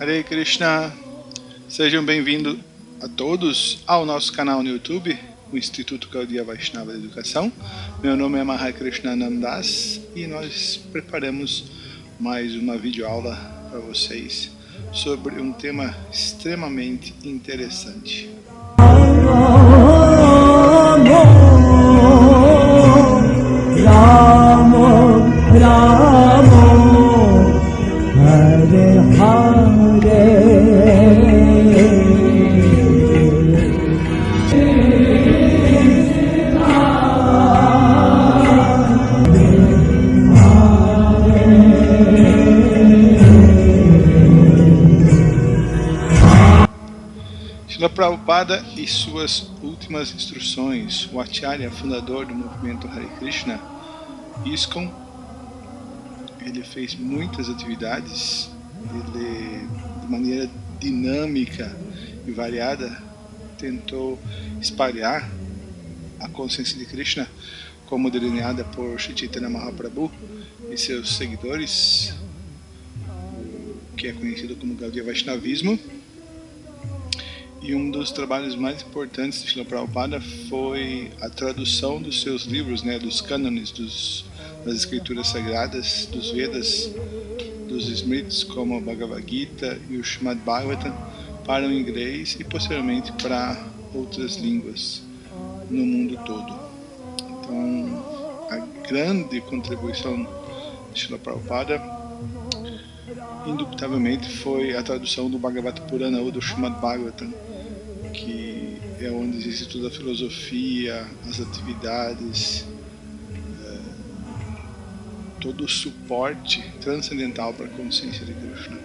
Hare Krishna, sejam bem-vindos a todos ao nosso canal no YouTube, o Instituto Gaudiya Vaishnava de Educação. Meu nome é Mahakrishna Namdas e nós preparamos mais uma videoaula para vocês sobre um tema extremamente interessante. Srila Prabhupada e suas últimas instruções, o Acharya, fundador do movimento Hare Krishna, ISKCON, ele fez muitas atividades, ele de maneira dinâmica e variada tentou espalhar a consciência de Krishna como delineada por Sri Chaitanya Mahaprabhu e seus seguidores, o que é conhecido como Gaudiya Vaishnavismo. E um dos trabalhos mais importantes de Srila Prabhupada foi a tradução dos seus livros, dos cânones, das escrituras sagradas, dos Vedas, dos Smrits, como a Bhagavad Gita e o Srimad Bhagavatam, para o inglês e posteriormente para outras línguas no mundo todo. Então, a grande contribuição de Srila Prabhupada, indubitavelmente, foi a tradução do Bhagavata Purana ou do Srimad Bhagavatam, que é onde existe toda a filosofia, as atividades, todo o suporte transcendental para a consciência de Krishna.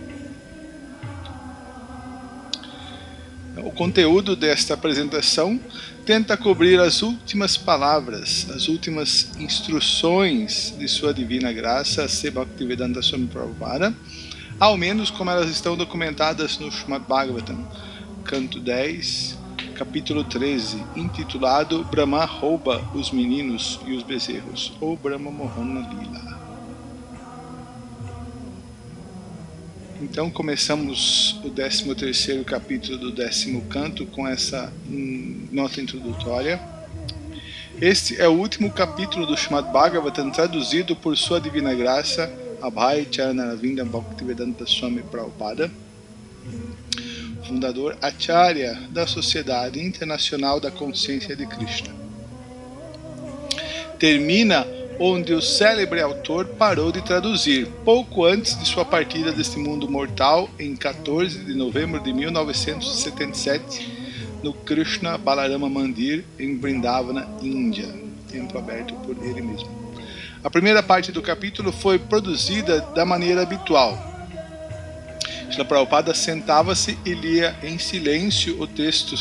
O conteúdo desta apresentação tenta cobrir as últimas palavras, as últimas instruções de sua divina graça, Sri Bhaktivedanta Swami Prabhupada, ao menos como elas estão documentadas no Srimad Bhagavatam, canto 10, capítulo 13, intitulado Brahma rouba os meninos e os bezerros, ou Brahma Mohana Lila. Então começamos o 13º capítulo do 10º canto com essa nota introdutória. Este é o último capítulo do Srimad Bhagavatam traduzido por sua divina graça, Abhay Charanaravinda Bhaktivedanta Swami Prabhupada, fundador Acharya da Sociedade Internacional da Consciência de Krishna. Termina onde o célebre autor parou de traduzir, pouco antes de sua partida deste mundo mortal, em 14 de novembro de 1977, no Krishna Balarama Mandir, em Vrindavana, Índia, templo aberto por ele mesmo. A primeira parte do capítulo foi produzida da maneira habitual. Srila Prabhupada sentava-se e lia em silêncio o texto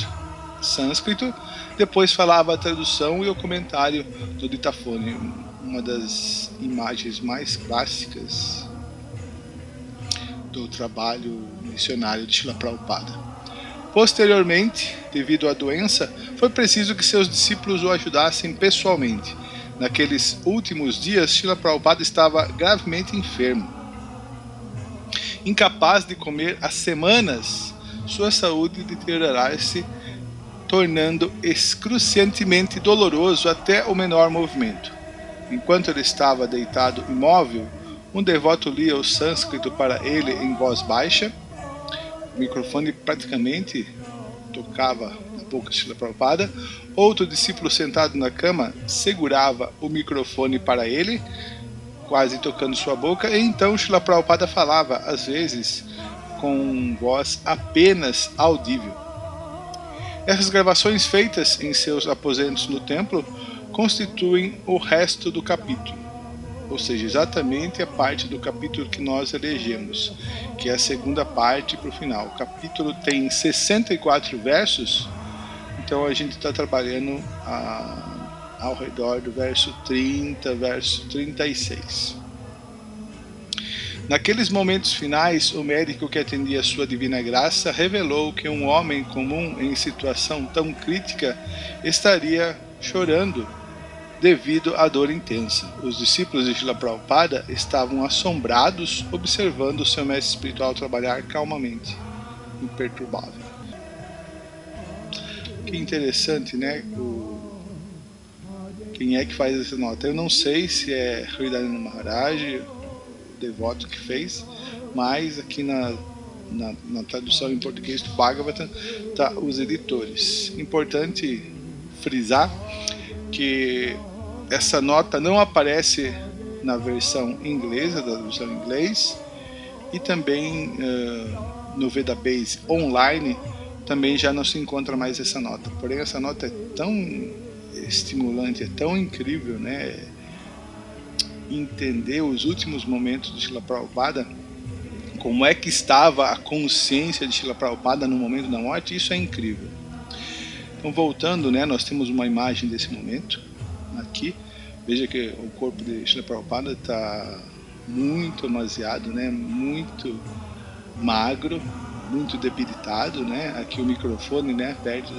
sânscrito, depois falava a tradução e o comentário do ditafone, uma das imagens mais clássicas do trabalho missionário de Srila Prabhupada. Posteriormente, devido à doença, foi preciso que seus discípulos o ajudassem pessoalmente. Naqueles últimos dias, Srila Prabhupada estava gravemente enfermo. Incapaz de comer há semanas, sua saúde deteriorara-se, tornando excruciantemente doloroso até o menor movimento. Enquanto ele estava deitado imóvel, um devoto lia o sânscrito para ele em voz baixa. O microfone praticamente tocava na boca de Srila Prabhupada. Outro discípulo sentado na cama segurava o microfone para ele, quase tocando sua boca, e então Srila Prabhupada falava, às vezes, com voz apenas audível. Essas gravações feitas em seus aposentos no templo constituem o resto do capítulo, ou seja, exatamente a parte do capítulo que nós elegemos, que é a segunda parte para o final. O capítulo tem 64 versos, então a gente está trabalhando ao redor do verso 30, verso 36. Naqueles momentos finais, o médico que atendia sua divina graça revelou que um homem comum em situação tão crítica estaria chorando devido à dor intensa. Os discípulos de Srila Prabhupada estavam assombrados, observando o seu mestre espiritual trabalhar calmamente, imperturbável. Que interessante, né? Quem é que faz essa nota? Eu não sei se é Hridayananda Maharaj, o devoto que fez, mas aqui na tradução em português do Bhagavatam tá os editores. Importante frisar que essa nota não aparece na versão inglesa, da versão em inglês, e também no Vedabase online também já não se encontra mais essa nota. Porém, essa nota é tão estimulante, é tão incrível, né? Entender os últimos momentos de Srila Prabhupada, como é que estava a consciência de Srila Prabhupada no momento da morte, isso é incrível. Então, voltando, né, nós temos uma imagem desse momento aqui. Veja que o corpo de Srila Prabhupada está muito amaziado, né, muito magro, muito debilitado, né? Aqui o microfone, né, perto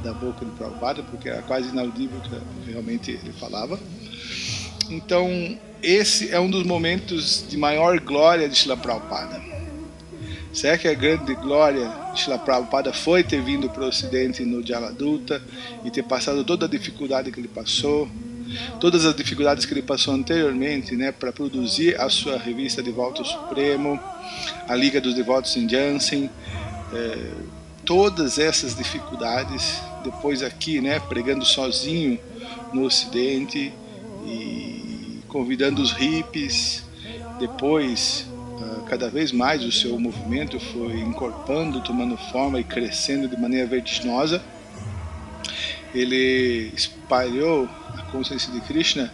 da boca de Prabhupada, porque era quase inaudível que realmente ele falava. Então, esse é um dos momentos de maior glória de Srila Prabhupada. Será que a grande glória de Srila Prabhupada foi ter vindo para o Ocidente no Jaladuta e ter passado toda a dificuldade que ele passou, todas as dificuldades que ele passou anteriormente, né, para produzir a sua revista De Volta ao Supremo, a Liga dos Devotos em Jansen, todas essas dificuldades, depois aqui, né, pregando sozinho no Ocidente e convidando os hippies, depois cada vez mais o seu movimento foi encorpando, tomando forma e crescendo de maneira vertiginosa. Ele espalhou a consciência de Krishna,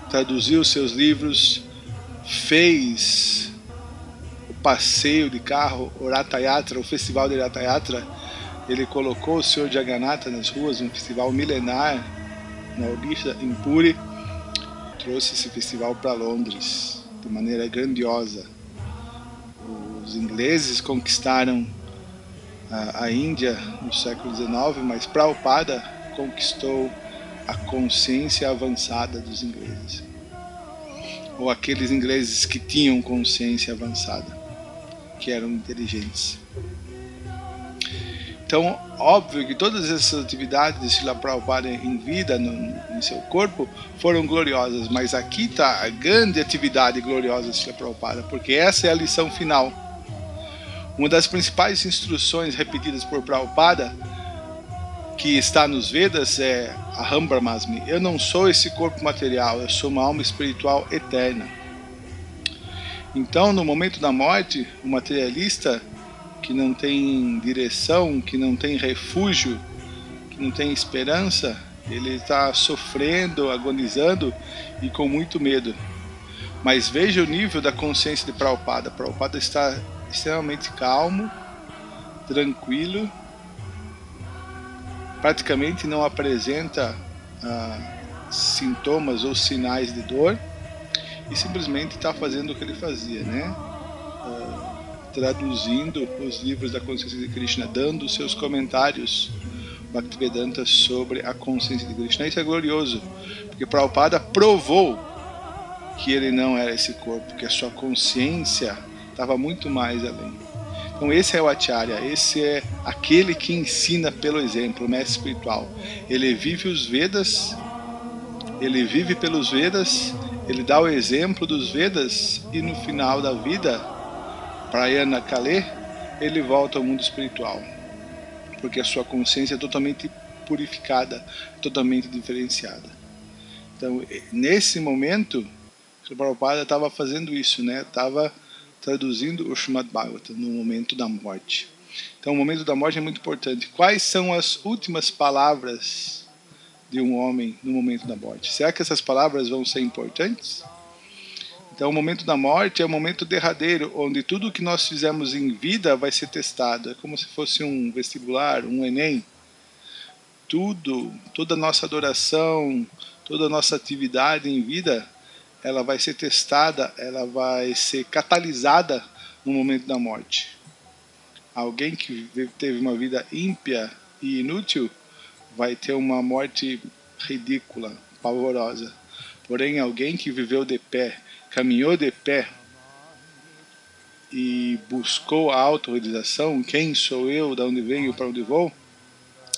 traduziu seus livros, fez o passeio de carro, o Ratha Yatra, o festival de Ratha Yatra. Ele colocou o Senhor Jagannatha nas ruas, um festival milenar na Odisha, em Puri. Trouxe esse festival para Londres de maneira grandiosa. Os ingleses conquistaram a Índia no século XIX, mas Prabhupada conquistou a consciência avançada dos ingleses, ou aqueles ingleses que tinham consciência avançada, que eram inteligentes. Então, óbvio que todas essas atividades de Srila Prabhupada em vida, em seu corpo, foram gloriosas, mas aqui está a grande atividade gloriosa de Srila Prabhupada, porque essa é a lição final. Uma das principais instruções repetidas por Prabhupada, que está nos Vedas, é Aham Brahmasmi. Eu não sou esse corpo material, eu sou uma alma espiritual eterna. Então, no momento da morte, o materialista que não tem direção, que não tem refúgio, que não tem esperança, ele está sofrendo, agonizando e com muito medo. Mas veja o nível da consciência de Prabhupada. Prabhupada está extremamente calmo, tranquilo, praticamente não apresenta sintomas ou sinais de dor e simplesmente está fazendo o que ele fazia, né? Traduzindo os livros da consciência de Krishna, dando seus comentários Bhaktivedanta sobre a consciência de Krishna. Isso é glorioso, porque Prabhupada provou que ele não era esse corpo, que a sua consciência estava muito mais além. Então esse é o Acharya, esse é aquele que ensina pelo exemplo, o mestre espiritual. Ele vive os Vedas, ele vive pelos Vedas, ele dá o exemplo dos Vedas e no final da vida, Prayana Kale, ele volta ao mundo espiritual, porque a sua consciência é totalmente purificada, totalmente diferenciada. Então, nesse momento, o Prabhupada estava fazendo isso, né? Estava traduzindo o Srimad Bhagavatam no momento da morte. Então, o momento da morte é muito importante. Quais são as últimas palavras de um homem no momento da morte? Será que essas palavras vão ser importantes? Então, o momento da morte é o momento derradeiro, onde tudo o que nós fizemos em vida vai ser testado. É como se fosse um vestibular, um Enem. Toda a nossa adoração, toda a nossa atividade em vida, ela vai ser testada, ela vai ser catalisada no momento da morte. Alguém que teve uma vida ímpia e inútil vai ter uma morte ridícula, pavorosa. Porém, alguém que viveu de pé, caminhou de pé e buscou a autorrealização, quem sou eu, de onde venho, para onde vou,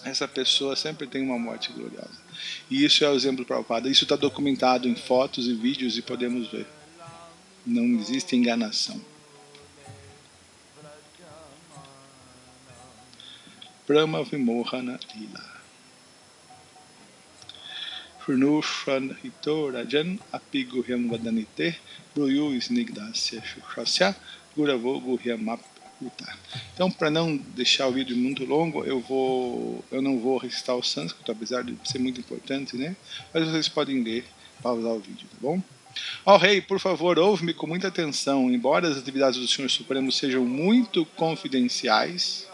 essa pessoa sempre tem uma morte gloriosa. E isso é o exemplo Prabhupada. Isso está documentado em fotos e vídeos e podemos ver. Não existe enganação. Brahma Vimohana Lila. Furnushan Hito Rajan Apiguhyam Vadanite Bruyu Snigdasya Shukrasya Guravo Guhyamap Uta. Então, para não deixar o vídeo muito longo, eu não vou recitar o sânscrito, apesar de ser muito importante, né? Mas vocês podem ler, pausar o vídeo, tá bom? Ó rei, por favor, ouve-me com muita atenção. Embora as atividades do Senhor Supremo sejam muito confidenciais,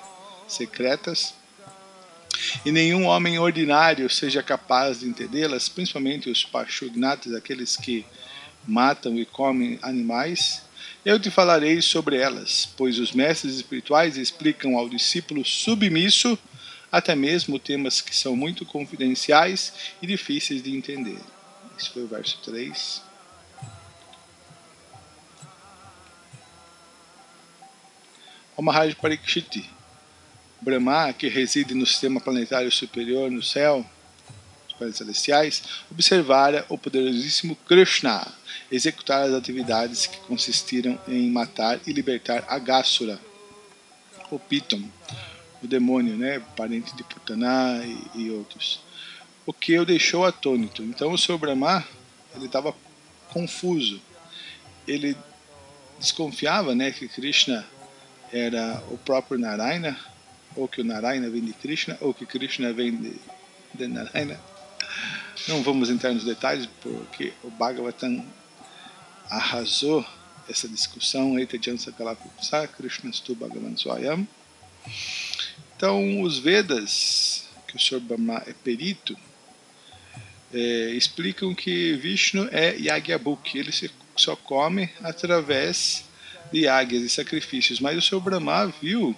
secretas, e nenhum homem ordinário seja capaz de entendê-las, principalmente os Pashugnatas, aqueles que matam e comem animais, eu te falarei sobre elas, pois os mestres espirituais explicam ao discípulo submisso até mesmo temas que são muito confidenciais e difíceis de entender. Esse foi o verso 3. O Maharaj Parikshit, Brahma, que reside no sistema planetário superior no céu, os planetas celestiais, observara o poderosíssimo Krishna executar as atividades que consistiram em matar e libertar Aghasura, o Piton, o demônio, né, parente de Putana e outros, o que o deixou atônito. Então o Sr. Brahma, ele estava confuso. Ele desconfiava, né, que Krishna era o próprio Narayana, ou que o Narayana vem de Krishna, ou que Krishna vem de Narayana. Não vamos entrar nos detalhes, porque o Bhagavatam arrasou essa discussão. Eita Jansa Kalapupsa, Krishna Stu Bhagavan Swayam. Então, os Vedas, que o Sr. Brahma é perito, explicam que Vishnu é Yagyabhuk. Ele só come através de yagyas e sacrifícios. Mas o Sr. Brahma viu,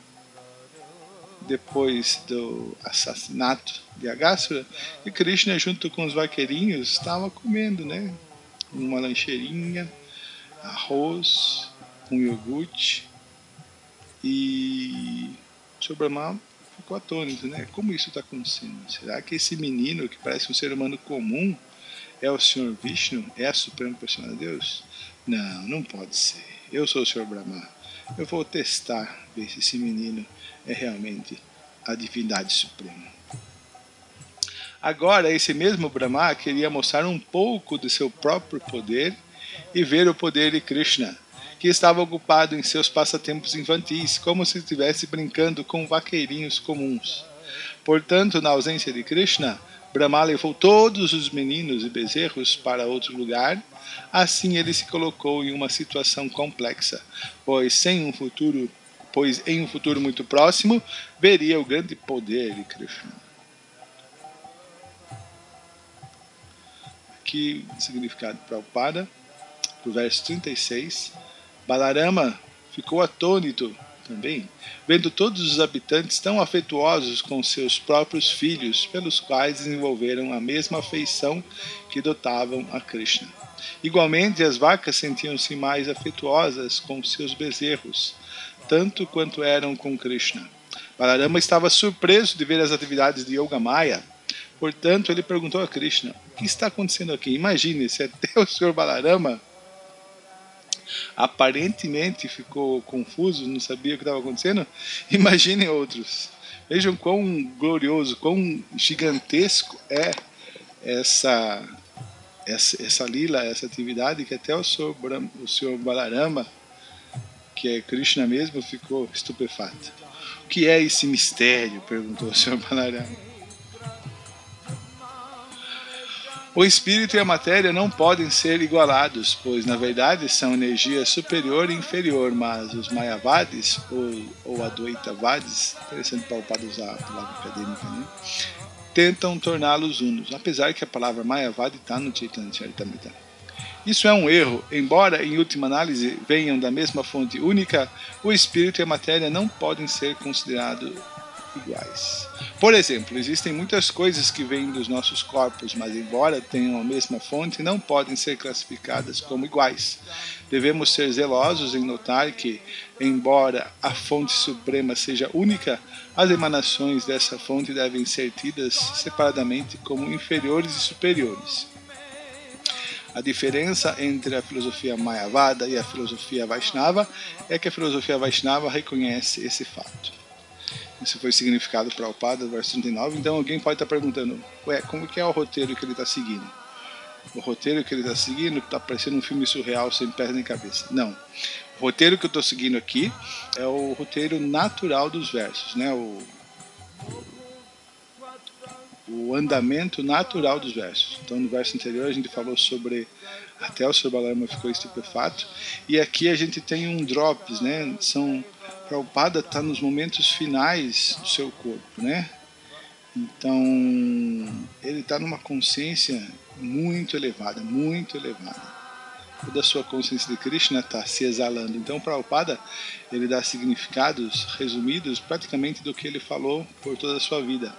depois do assassinato de Aghasura, que Krishna, junto com os vaqueirinhos, estava comendo, né, uma lancheirinha, arroz, um iogurte, e o Sr. Brahma ficou atônito, né? Como isso está acontecendo? Será que esse menino, que parece um ser humano comum, é o Sr. Vishnu? É a Suprema Personalidade de Deus? Não, não pode ser. Eu sou o Sr. Brahma. Eu vou testar, ver se esse menino é realmente a divindade suprema. Agora, esse mesmo Brahma queria mostrar um pouco de seu próprio poder e ver o poder de Krishna, que estava ocupado em seus passatempos infantis, como se estivesse brincando com vaqueirinhos comuns. Portanto, na ausência de Krishna, Brahma levou todos os meninos e bezerros para outro lugar. Assim ele se colocou em uma situação complexa, pois em um futuro muito próximo veria o grande poder de Krishna. Aqui o significado Prabhupada, do verso 36. Balarama ficou atônito também, vendo todos os habitantes tão afetuosos com seus próprios filhos, pelos quais desenvolveram a mesma afeição que dotavam a Krishna. Igualmente, as vacas sentiam-se mais afetuosas com seus bezerros, tanto quanto eram com Krishna. Balarama estava surpreso de ver as atividades de Yogamaya. Portanto, ele perguntou a Krishna: o que está acontecendo aqui? Imagine, se até o Sr. Balarama aparentemente ficou confuso, não sabia o que estava acontecendo, imaginem outros. Vejam quão glorioso, quão gigantesco é essa lila, essa atividade, que até o Sr. Balarama, que é Krishna mesmo, ficou estupefato. O que é esse mistério? Perguntou o Sr. Balarama. O espírito e a matéria não podem ser igualados, pois na verdade são energia superior e inferior, mas os Mayavadis ou Advaitavadis, interessante para usar a palavra acadêmica, né, tentam torná-los unos, apesar que a palavra Mayavadi está no Chaitanya Charitamrita. Isso é um erro. Embora em última análise venham da mesma fonte única, o espírito e a matéria não podem ser considerados iguais. Por exemplo, existem muitas coisas que vêm dos nossos corpos, mas embora tenham a mesma fonte, não podem ser classificadas como iguais. Devemos ser zelosos em notar que, embora a fonte suprema seja única, as emanações dessa fonte devem ser tidas separadamente como inferiores e superiores. A diferença entre a filosofia Mayavada e a filosofia Vaishnava é que a filosofia Vaishnava reconhece esse fato. Esse foi o significado para o Prabhupada, verso 39. Então alguém pode estar perguntando, como que é o roteiro que ele está seguindo? O roteiro que ele está seguindo está parecendo um filme surreal sem pés nem cabeça. Não. O roteiro que eu estou seguindo aqui é o roteiro natural dos versos, né? O andamento natural dos versos. Então no verso anterior a gente falou sobre até o Sr. Balarama ficou estupefato, e aqui a gente tem um drops, né? Prabhupada está nos momentos finais do seu corpo, né? Então ele está numa consciência muito elevada, muito elevada. Toda a sua consciência de Krishna está se exalando. Então Prabhupada ele dá significados resumidos praticamente do que ele falou por toda a sua vida.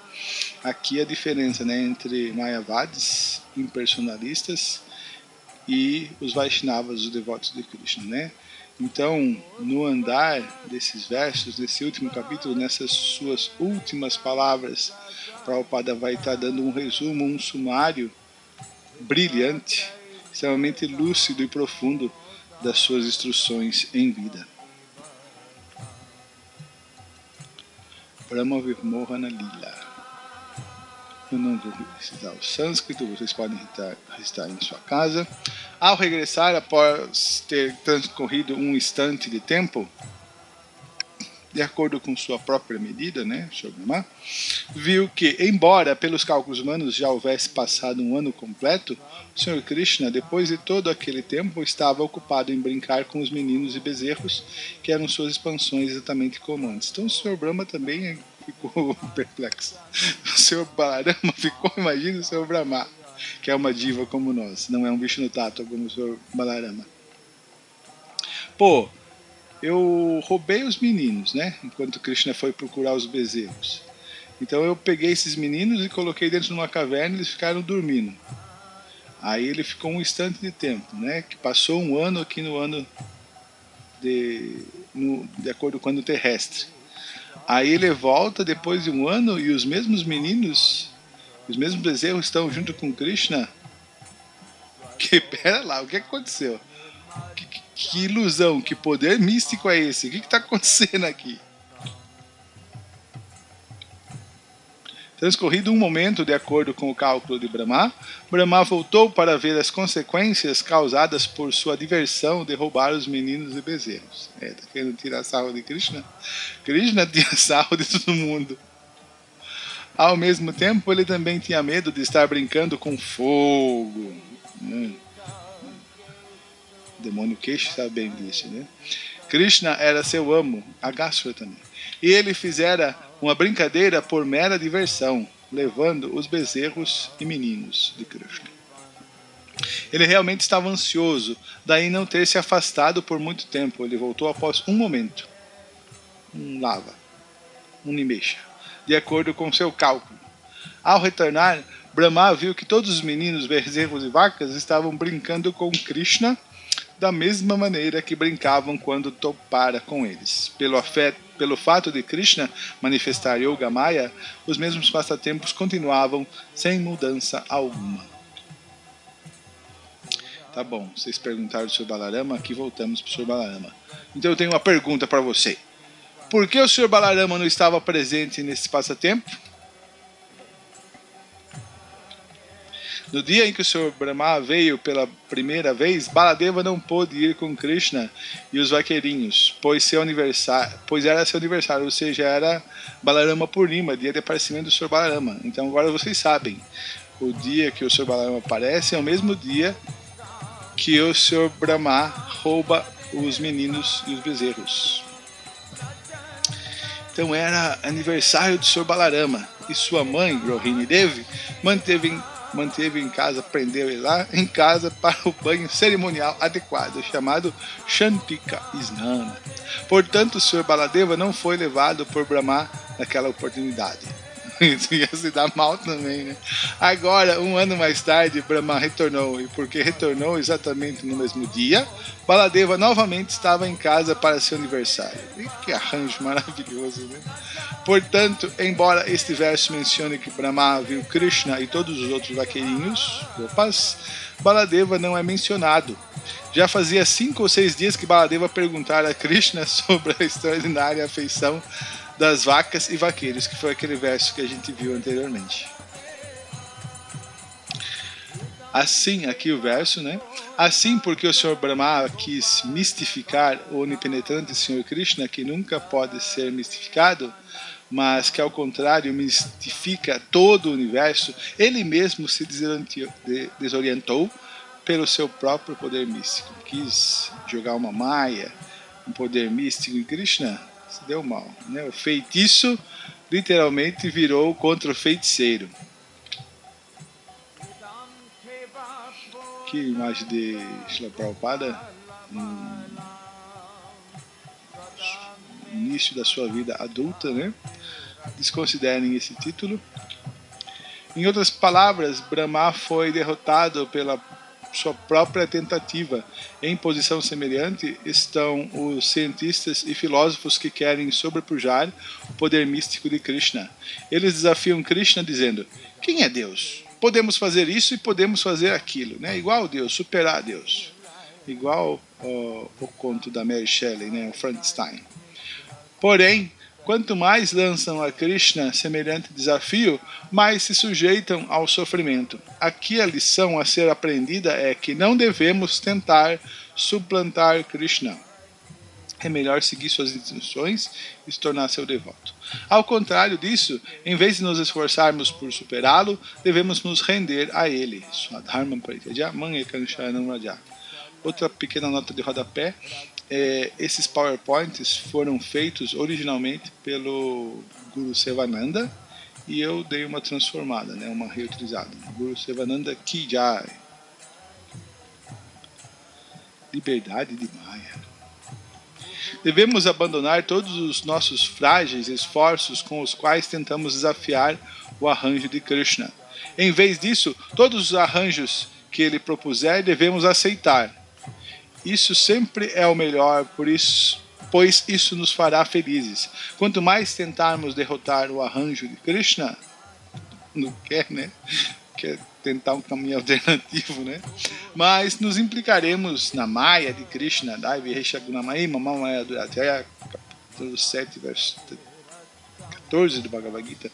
Aqui a diferença, né, entre Mayavadis, impersonalistas, e os Vaishnavas, os devotos de Krishna, né? Então, no andar desses versos, nesse último capítulo, nessas suas últimas palavras, Prabhupada vai estar dando um resumo, um sumário brilhante, extremamente lúcido e profundo das suas instruções em vida. Brahma Vimohana Lila. Eu não vou recitar o sânscrito, vocês podem recitar em sua casa. Ao regressar, após ter transcorrido um instante de tempo, de acordo com sua própria medida, né, Sr. Brahma, viu que, embora pelos cálculos humanos já houvesse passado um ano completo, o Sr. Krishna, depois de todo aquele tempo, estava ocupado em brincar com os meninos e bezerros, que eram suas expansões exatamente como antes. Então o Sr. Brahma também ficou perplexo. O Sr. Balarama ficou, imagina o Sr. Brahma, que é uma diva como nós, não é um Vishnu Tattva como o Sr. Balarama. Pô, eu roubei os meninos, né? Enquanto Krishna foi procurar os bezerros. Então eu peguei esses meninos e coloquei dentro de uma caverna e eles ficaram dormindo. Aí ele ficou um instante de tempo, né? Que passou um ano aqui no ano de acordo com o ano terrestre. Aí ele volta depois de um ano e os mesmos meninos, os mesmos bezerros estão junto com Krishna. Que pera lá, o que aconteceu? Que ilusão, que poder místico é esse? O que está acontecendo aqui? Transcorrido um momento, de acordo com o cálculo de Brahma, Brahma voltou para ver as consequências causadas por sua diversão de roubar os meninos e bezerros. Tá querendo tirar sarro de Krishna? Krishna tira sarro de todo mundo. Ao mesmo tempo, ele também tinha medo de estar brincando com fogo. O demônio queixo sabe bem disso, né? Krishna era seu amo, Agasura também. E ele fizera uma brincadeira por mera diversão, levando os bezerros e meninos de Krishna. Ele realmente estava ansioso, daí não ter se afastado por muito tempo. Ele voltou após um momento, um lava, um nimesha, de acordo com seu cálculo. Ao retornar, Brahma viu que todos os meninos, bezerros e vacas estavam brincando com Krishna da mesma maneira que brincavam quando topara com eles. Pelo fato de Krishna manifestar Yoga Maya, os mesmos passatempos continuavam sem mudança alguma. Tá bom, vocês perguntaram do Sr. Balarama, aqui voltamos para o Sr. Balarama. Então eu tenho uma pergunta para você. Por que o Sr. Balarama não estava presente nesse passatempo? No dia em que o Sr. Brahma veio pela primeira vez, Baladeva não pôde ir com Krishna e os vaqueirinhos, pois era seu aniversário, ou seja, era Balarama Purnima, dia de aparecimento do Sr. Balarama. Então agora vocês sabem, o dia que o Sr. Balarama aparece é o mesmo dia que o Sr. Brahma rouba os meninos e os bezerros. Então era aniversário do Sr. Balarama, e sua mãe, Rohini Devi, manteve em casa, prendeu ele lá em casa para o banho cerimonial adequado, chamado Shantika Snana. Portanto, o Sr. Baladeva não foi levado por Brahma naquela oportunidade. ia se dar mal também, né? Agora, um ano mais tarde, Brahma retornou, e porque retornou exatamente no mesmo dia, Baladeva novamente estava em casa para seu aniversário. E que arranjo maravilhoso, né? Portanto, embora este verso mencione que Brahma viu Krishna e todos os outros vaqueirinhos, Gopas, Baladeva não é mencionado. Já fazia 5 ou 6 dias que Baladeva perguntara a Krishna sobre a extraordinária afeição das vacas e vaqueiros, que foi aquele verso que a gente viu anteriormente. Assim, aqui o verso, né? Assim, porque o Senhor Brahma quis mistificar o onipenetrante Senhor Krishna, que nunca pode ser mistificado, mas que ao contrário mistifica todo o universo, ele mesmo se desorientou pelo seu próprio poder místico. Quis jogar uma maia, um poder místico em Krishna, se deu mal, né? O feitiço literalmente virou contra o feiticeiro. Que imagem de Srila Prabhupada no início da sua vida adulta, né? Desconsiderem esse título. Em outras palavras, Brahma foi derrotado pela sua própria tentativa. Em posição semelhante estão os cientistas e filósofos que querem sobrepujar o poder místico de Krishna. Eles desafiam Krishna dizendo: quem é Deus? Podemos fazer isso e podemos fazer aquilo, né? Igual Deus, superar Deus. Igual o conto da Mary Shelley, né? O Frankenstein. Porém, quanto mais lançam a Krishna semelhante desafio, mais se sujeitam ao sofrimento. Aqui a lição a ser aprendida é que não devemos tentar suplantar Krishna. É melhor seguir suas instruções e se tornar seu devoto. Ao contrário disso, em vez de nos esforçarmos por superá-lo, devemos nos render a ele. Outra pequena nota de rodapé. Esses PowerPoints foram feitos originalmente pelo Guru Sevananda e eu dei uma transformada, né, uma reutilizada. Guru Sevananda Ki Jai. Liberdade de Maya. Devemos abandonar todos os nossos frágeis esforços com os quais tentamos desafiar o arranjo de Krishna. Em vez disso, todos os arranjos que ele propuser devemos aceitar. Isso sempre é o melhor, pois isso nos fará felizes. Quanto mais tentarmos derrotar o arranjo de Krishna, não quer, né? Quer tentar um caminho alternativo, né? Mas nos implicaremos na Maya de Krishna, Daivi Reshagunamai Mamamaya Durataya, capítulo 7, verso 14 do Bhagavad Gita.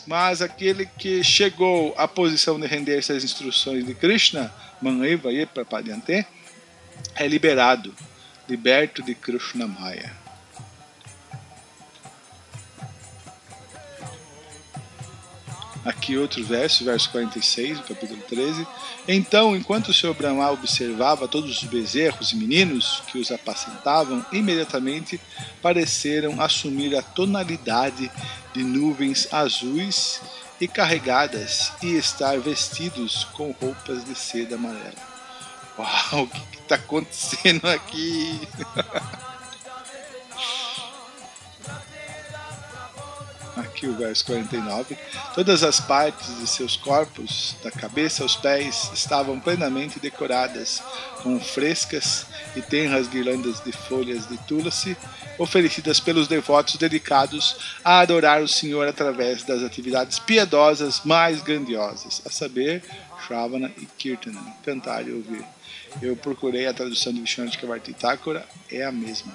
Mas aquele que chegou à posição de render-se às instruções de Krishna, Maneva e Prapadyante, é liberado, liberto de Krishna Maya. Aqui outro verso 46, do capítulo 13. Então, enquanto o Senhor Brahma observava todos os bezerros e meninos que os apacentavam, imediatamente pareceram assumir a tonalidade de nuvens azuis e carregadas e estar vestidos com roupas de seda amarela. Uau, o que está acontecendo aqui? Aqui o verso 49. Todas as partes de seus corpos, da cabeça aos pés, estavam plenamente decoradas com frescas e tenras guirlandas de folhas de tulasi, oferecidas pelos devotos dedicados a adorar o Senhor através das atividades piedosas mais grandiosas, a saber, Shravana e Kirtana, cantar e ouvir. Eu procurei a tradução de Vishwanath Chakravarti Thakura, é a mesma.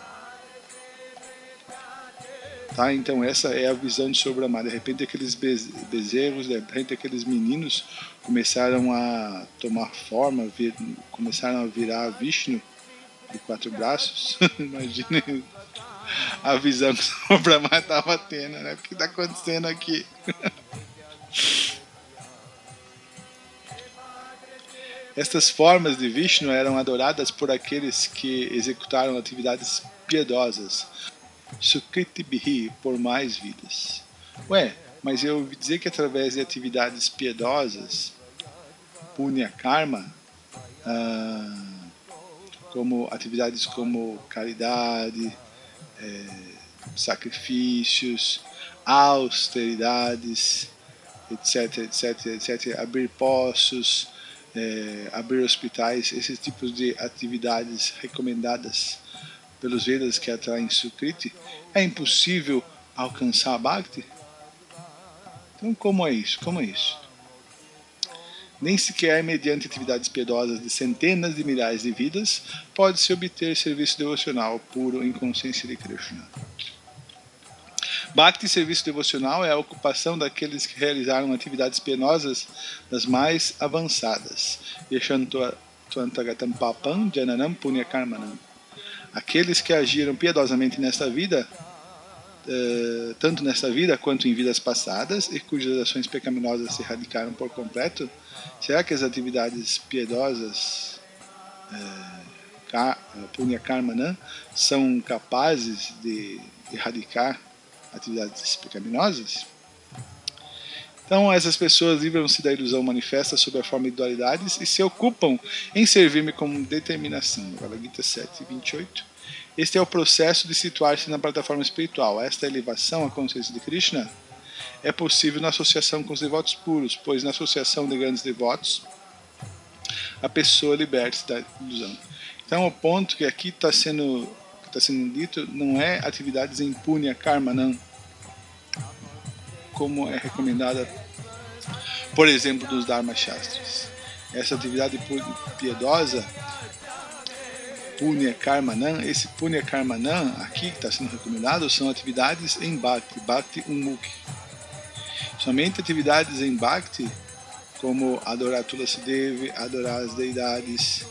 Tá, então essa é a visão de Senhor Brahma. De repente aqueles bezerros, de repente aqueles meninos começaram a tomar forma, começaram a virar Vishnu de 4 braços. Imagine a visão que o Senhor Brahma estava tendo, né? O que está acontecendo aqui? Estas formas de Vishnu eram adoradas por aqueles que executaram atividades piedosas, Sukriti Bihi, por mais vidas. Ué, mas eu ouvi dizer que através de atividades piedosas, Punya Karma, como atividades como caridade, sacrifícios, austeridades, etc, etc, etc, abrir poços, abrir hospitais, esses tipos de atividades recomendadas pelos Vedas que atraem Sukriti, é impossível alcançar a Bhakti? Então como é isso? Como é isso? Nem sequer mediante atividades piedosas de centenas de milhares de vidas pode-se obter serviço devocional puro em consciência de Krishna. Bhakti, serviço devocional, é a ocupação daqueles que realizaram atividades penosas das mais avançadas. Yashantantagatam papam jananam punyakarmanam. Aqueles que agiram piedosamente nesta vida, tanto nesta vida quanto em vidas passadas, e cujas ações pecaminosas se erradicaram por completo, será que as atividades piedosas, punyakarmanam, são capazes de erradicar atividades pecaminosas? Então essas pessoas livram-se da ilusão manifesta sob a forma de dualidades e se ocupam em servir-me com determinação. Bhagavad Gita 7:28. Este é o processo de situar-se na plataforma espiritual. Esta elevação à consciência de Krishna é possível na associação com os devotos puros, pois na associação de grandes devotos a pessoa liberta-se da ilusão. Então o ponto que aqui está sendo dito não é atividades em punya karma, não, como é recomendada, por exemplo, dos Dharma Shastras. Essa atividade piedosa, punya karmanam, esse punya karmanam aqui que está sendo recomendado são atividades em bhakti, bhakti unmukhi. Somente atividades em bhakti, como adorar Tulasi Devi, adorar as deidades,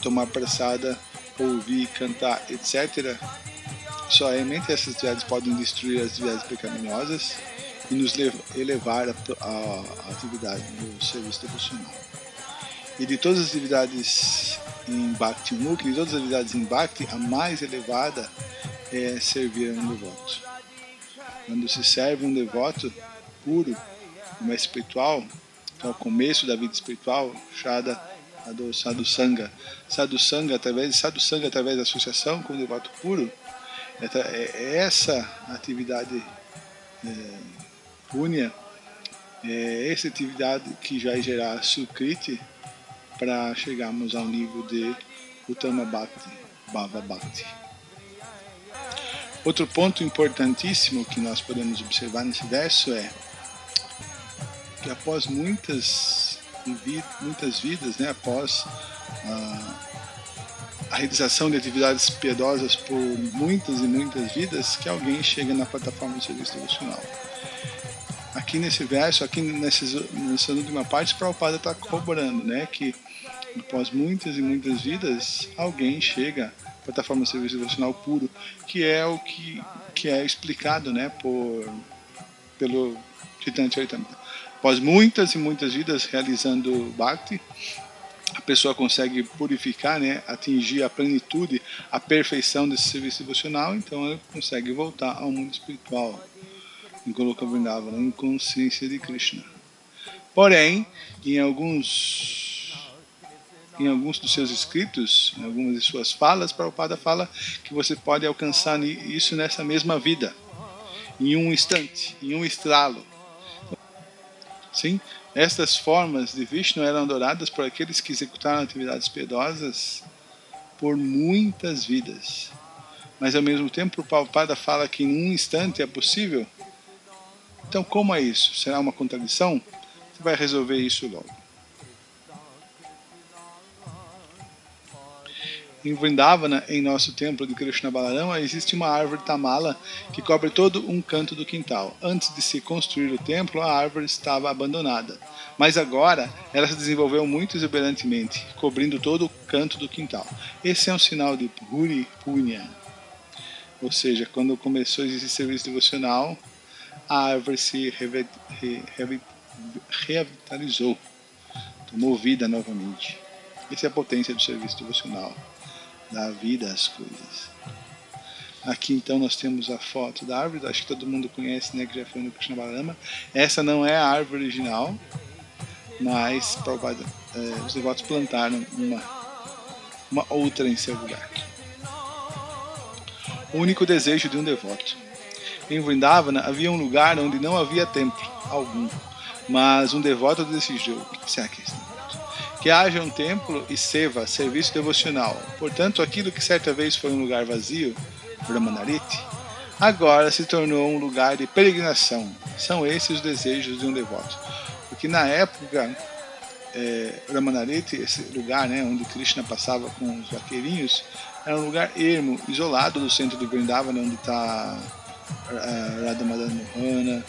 tomar prasada, ouvir, cantar, etc. Somente essas atividades podem destruir as atividades pecaminosas e nos elevar à atividade do serviço devocional. E de todas as atividades em Bhakti Mukhi, de todas as atividades em Bhakti, a mais elevada é servir a um devoto. Quando se serve um devoto puro, como é espiritual, que é o começo da vida espiritual, Shada do Sadhu Sangha. Sadhu Sangha, através da associação com o devoto puro, é essa atividade punya, é essa atividade que vai gerar Sukriti para chegarmos ao nível de Uttama Bhakti, Bhava Bhakti. Outro ponto importantíssimo que nós podemos observar nesse verso é que após muitas vidas, né, após a realização de atividades piedosas por muitas e muitas vidas, que alguém chega na plataforma de serviço devocional. Aqui nesse verso, nessa última parte, Prabhupada está corroborando, né, que após muitas e muitas vidas, alguém chega à plataforma de serviço devocional puro, que é o que é explicado, né, pelo Chaitanya Charitamrita. Após muitas e muitas vidas realizando Bhakti, a pessoa consegue purificar, né, atingir a plenitude, a perfeição desse serviço devocional, então ela consegue voltar ao mundo espiritual, em Goloka Vrindavana, em consciência de Krishna. Porém, em alguns dos seus escritos, em algumas de suas falas, Prabhupada fala que você pode alcançar isso nessa mesma vida, em um instante, em um estralo. Sim, estas formas de Vishnu eram adoradas por aqueles que executaram atividades piedosas por muitas vidas. Mas ao mesmo tempo o Prabhupada fala que em um instante é possível. Então como é isso? Será uma contradição? Você vai resolver isso logo. Em Vrindavana, em nosso templo de Krishna Balarama, existe uma árvore tamala que cobre todo um canto do quintal. Antes de se construir o templo, a árvore estava abandonada. Mas agora, ela se desenvolveu muito exuberantemente, cobrindo todo o canto do quintal. Esse é um sinal de Puri Punya. Ou seja, quando começou a existir serviço devocional, a árvore se revitalizou, tomou vida novamente. Essa é a potência do serviço devocional. Dá vida às coisas. Aqui então nós temos a foto da árvore, acho que todo mundo conhece, né, que já foi no Krishna Balarama. Essa não é a árvore original, mas os devotos plantaram uma outra em seu lugar. O único desejo de um devoto. Em Vrindavana havia um lugar onde não havia templo algum, mas um devoto decidiu, que haja um templo e seva, serviço devocional. Portanto, aquilo que certa vez foi um lugar vazio, Brahmanariti, agora se tornou um lugar de peregrinação. São esses os desejos de um devoto. Porque na época, Brahmanariti, esse lugar, né, onde Krishna passava com os vaqueirinhos, era um lugar ermo, isolado do centro de Vrindavana, onde está Radha Madana Mohana,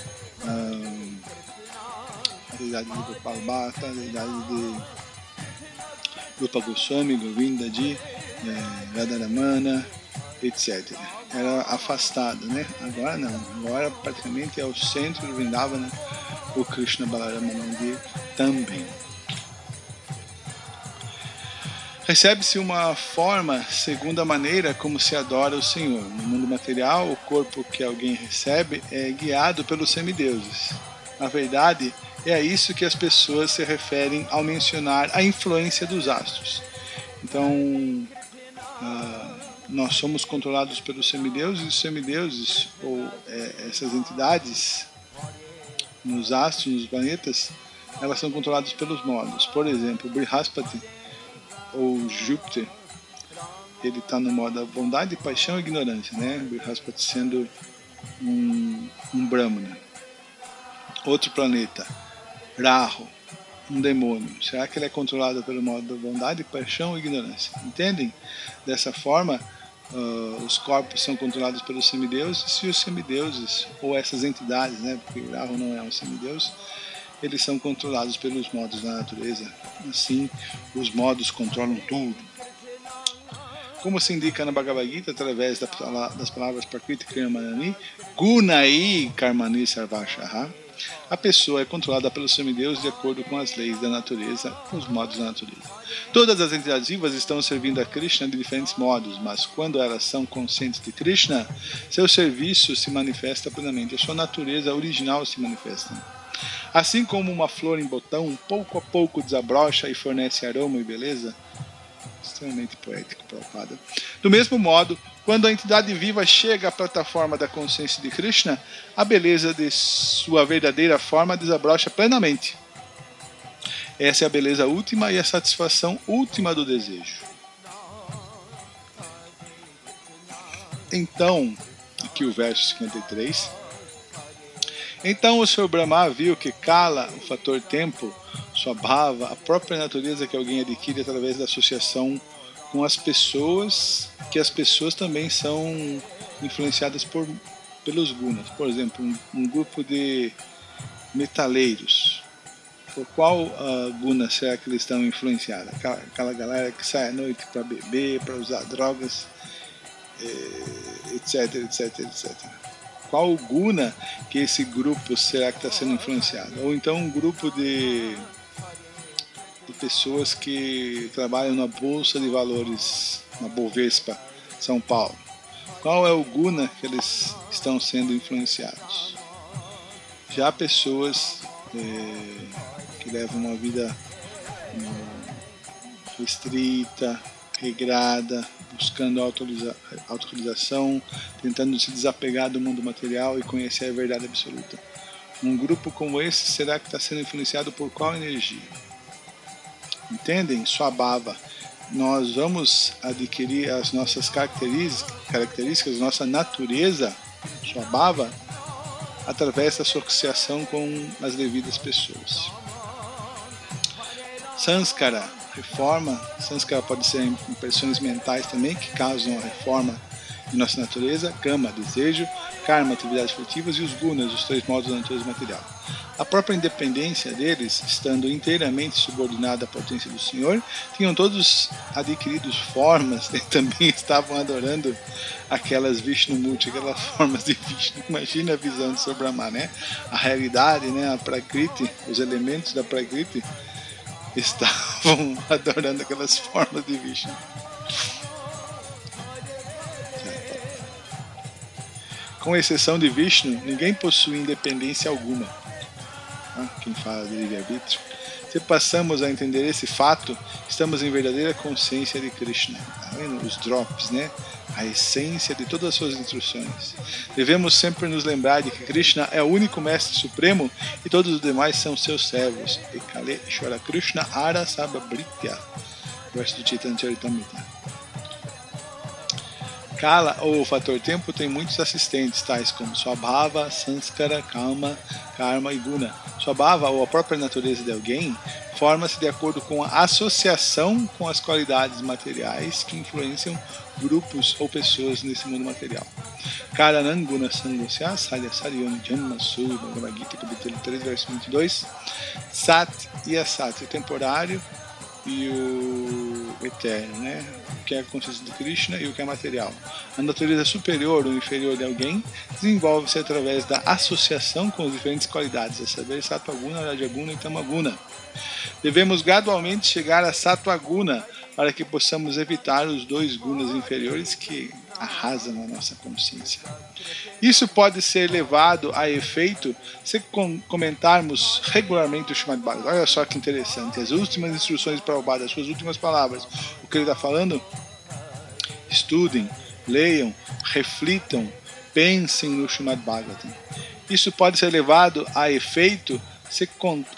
a deidade de Gopal Bhatta, a deidade de Rupa Goswami, Govinda Ji, Radharamana, etc. Era afastado, né? Agora não, agora praticamente é o centro de Vrindavana, o Krishna Balarama Mandir também. Recebe-se uma forma segundo a maneira como se adora o Senhor. No mundo material, o corpo que alguém recebe é guiado pelos semideuses. Na verdade, é a isso que as pessoas se referem ao mencionar a influência dos astros. Então, nós somos controlados pelos semideuses, e os semideuses, ou essas entidades, nos astros, nos planetas, elas são controladas pelos modos. Por exemplo, Brihaspati, ou Júpiter, ele está no modo da bondade, paixão e ignorância, né? Brihaspati sendo um Brahmana. Outro planeta, Rahu, um demônio. Será que ele é controlado pelo modo da bondade, paixão e ignorância? Entendem? Dessa forma, os corpos são controlados pelos semideuses, e os semideuses, ou essas entidades, né? Porque Rahu não é um semideus, eles são controlados pelos modos da natureza. Assim, os modos controlam tudo. Como se indica na Bhagavad Gita, através das palavras Prakriti Karmani, Gunai Karmani Sarvashaha, a pessoa é controlada pelos semideuses de acordo com as leis da natureza, os modos da natureza. Todas as entidades vivas estão servindo a Krishna de diferentes modos, mas quando elas são conscientes de Krishna, seu serviço se manifesta plenamente, a sua natureza original se manifesta. Assim como uma flor em botão, pouco a pouco desabrocha e fornece aroma e beleza. Extremamente poético, Prabhupada. Do mesmo modo, quando a entidade viva chega à plataforma da consciência de Krishna, a beleza de sua verdadeira forma desabrocha plenamente. Essa é a beleza última e a satisfação última do desejo. Então, aqui o verso 53... Então o Sr. Brahma viu que Kala, o fator tempo, sua bhava, a própria natureza que alguém adquire através da associação com as pessoas, que as pessoas também são influenciadas pelos gunas. Por exemplo, um grupo de metaleiros. Por qual guna será que eles estão influenciados? Aquela galera que sai à noite para beber, para usar drogas, etc, etc, etc. Qual o guna que esse grupo será que está sendo influenciado? Ou então um grupo de pessoas que trabalham na Bolsa de Valores, na Bovespa, São Paulo. Qual é o guna que eles estão sendo influenciados? Já pessoas que levam uma vida restrita, regrada, buscando autorrealização, tentando se desapegar do mundo material e conhecer a verdade absoluta. Um grupo como esse, será que está sendo influenciado por qual energia? Entendem? Swabhava. Nós vamos adquirir as nossas características, nossa natureza, Swabhava, através da associação com as devidas pessoas. Sanskara, reforma. Sanskara pode ser impressões mentais também, que causam a reforma de nossa natureza. Kama, desejo. Karma, atividades furtivas. E os gunas, os três modos da natureza material. A própria independência deles, estando inteiramente subordinada à potência do Senhor, tinham todos adquirido formas e também estavam adorando aquelas Vishnumurti, aquelas formas de Vishnu. Imagina a visão de Sr. Brahma, né? A realidade, né? A Prakriti, os elementos da Prakriti estavam adorando aquelas formas de Vishnu. Com exceção de Vishnu, ninguém possui independência alguma. Quem fala de livre-arbítrio. Se passamos a entender esse fato, estamos em verdadeira consciência de Krishna. Tá vendo? Os drops, né? a essência de todas as suas instruções. Devemos sempre nos lembrar de que Krishna é o único Mestre Supremo e todos os demais são seus servos. Ekale Shwara Krishna Ara Sababritya. Verso do Chaitanya Charitamrita. Kala, ou fator tempo, tem muitos assistentes, tais como Swabhava, Sanskara, Kama, Karma e Guna. Swabhava, ou a própria natureza de alguém, forma-se de acordo com a associação com as qualidades materiais que influenciam grupos ou pessoas nesse mundo material. Karanam Guna Sangosya, Salya Saryon Janma Sura, Bhagavad Gita, capítulo 3, verso 22. Sat e Asat, o temporário e o eterno, né? O que é a consciência de Krishna e o que é material. A natureza superior ou inferior de alguém desenvolve-se através da associação com as diferentes qualidades, a saber, Sattva-guna, Rajaguna e Tamaguna. Devemos gradualmente chegar a Sattva-guna para que possamos evitar os dois gunas inferiores que arrasam a nossa consciência. Isso pode ser levado a efeito se comentarmos regularmente o Srimad Bhagavatam. Olha só que interessante, as últimas instruções para o Bhagavatam, as suas últimas palavras, o que ele está falando? Estudem, leiam, reflitam, pensem no Srimad Bhagavatam. Isso pode ser levado a efeito se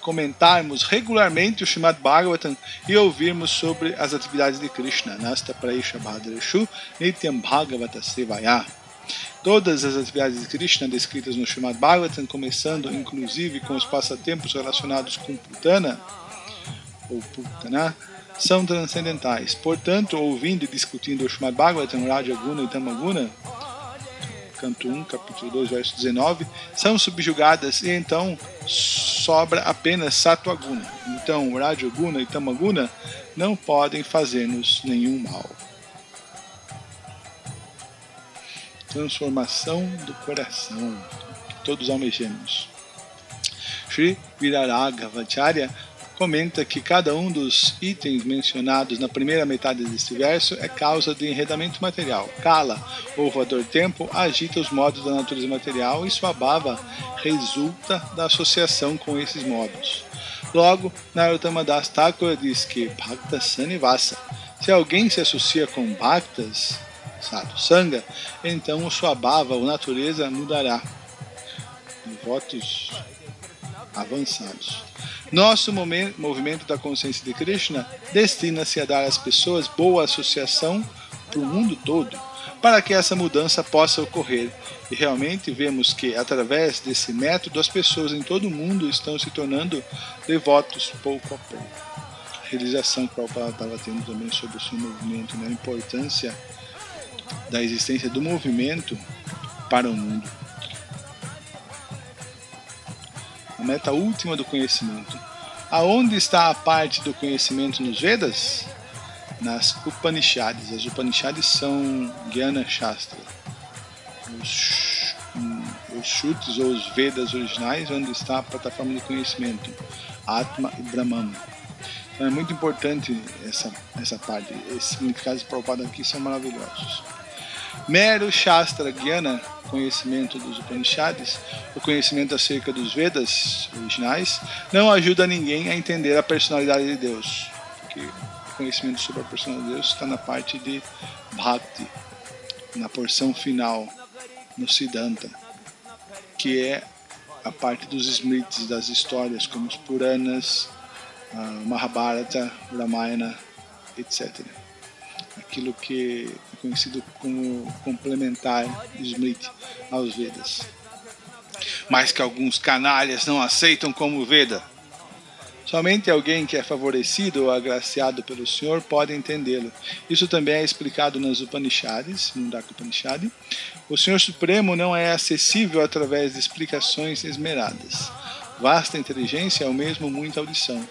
comentarmos regularmente o Srimad Bhagavatam e ouvirmos sobre as atividades de Krishna. Nasta Praisha Bhadreshu Nityam Bhagavata Sevaya. Todas as atividades de Krishna descritas no Srimad Bhagavatam, começando inclusive com os passatempos relacionados com Putana, ou Putana, são transcendentais. Portanto, ouvindo e discutindo o Srimad Bhagavatam, Rajaguna e Tamaguna, canto 1, capítulo 2, verso 19, são subjugadas e então sobra apenas Sattva-guna. Então, Rajaguna e Tamaguna não podem fazer-nos nenhum mal. Transformação do coração, que todos almejamos. Sri Viraragavacharya comenta que cada um dos itens mencionados na primeira metade deste verso é causa de enredamento material. Kala, ou voador tempo, agita os modos da natureza material e Swabhava resulta da associação com esses modos. Logo, Narottama Das Thakura diz que Bhakta Sanivasa, se alguém se associa com Bhaktas, Sadhu Sangha, então o Swabhava, ou natureza, mudará. Votos avançados. Nosso movimento da consciência de Krishna destina-se a dar às pessoas boa associação para o mundo todo, para que essa mudança possa ocorrer. E realmente vemos que, através desse método, as pessoas em todo o mundo estão se tornando devotos pouco a pouco. A realização que o Prabhupada estava tendo também sobre o seu movimento, né? A importância da existência do movimento para o mundo. A meta última do conhecimento. Aonde está a parte do conhecimento nos Vedas? Nas Upanishads. As Upanishads são Jnana Shastra. Os Shrutis ou os Vedas originais, onde está a plataforma de conhecimento, Atma e Brahman. Então é muito importante essa parte. Esses significados propados aqui são maravilhosos. Mero Shastra Jnana, conhecimento dos Upanishads, o conhecimento acerca dos Vedas originais, não ajuda ninguém a entender a personalidade de Deus, porque o conhecimento sobre a personalidade de Deus está na parte de Bhakti, na porção final, no Siddhanta, que é a parte dos Smritis, das histórias, como os Puranas, Mahabharata, Ramayana, etc. Aquilo que é conhecido como complementar Smriti aos Vedas. Mas que alguns canalhas não aceitam como Veda. Somente alguém que é favorecido ou agraciado pelo Senhor pode entendê-lo. Isso também é explicado nas Upanishads, Mundaka Upanishad. O Senhor Supremo não é acessível através de explicações esmeradas. Vasta inteligência é o mesmo muita audição.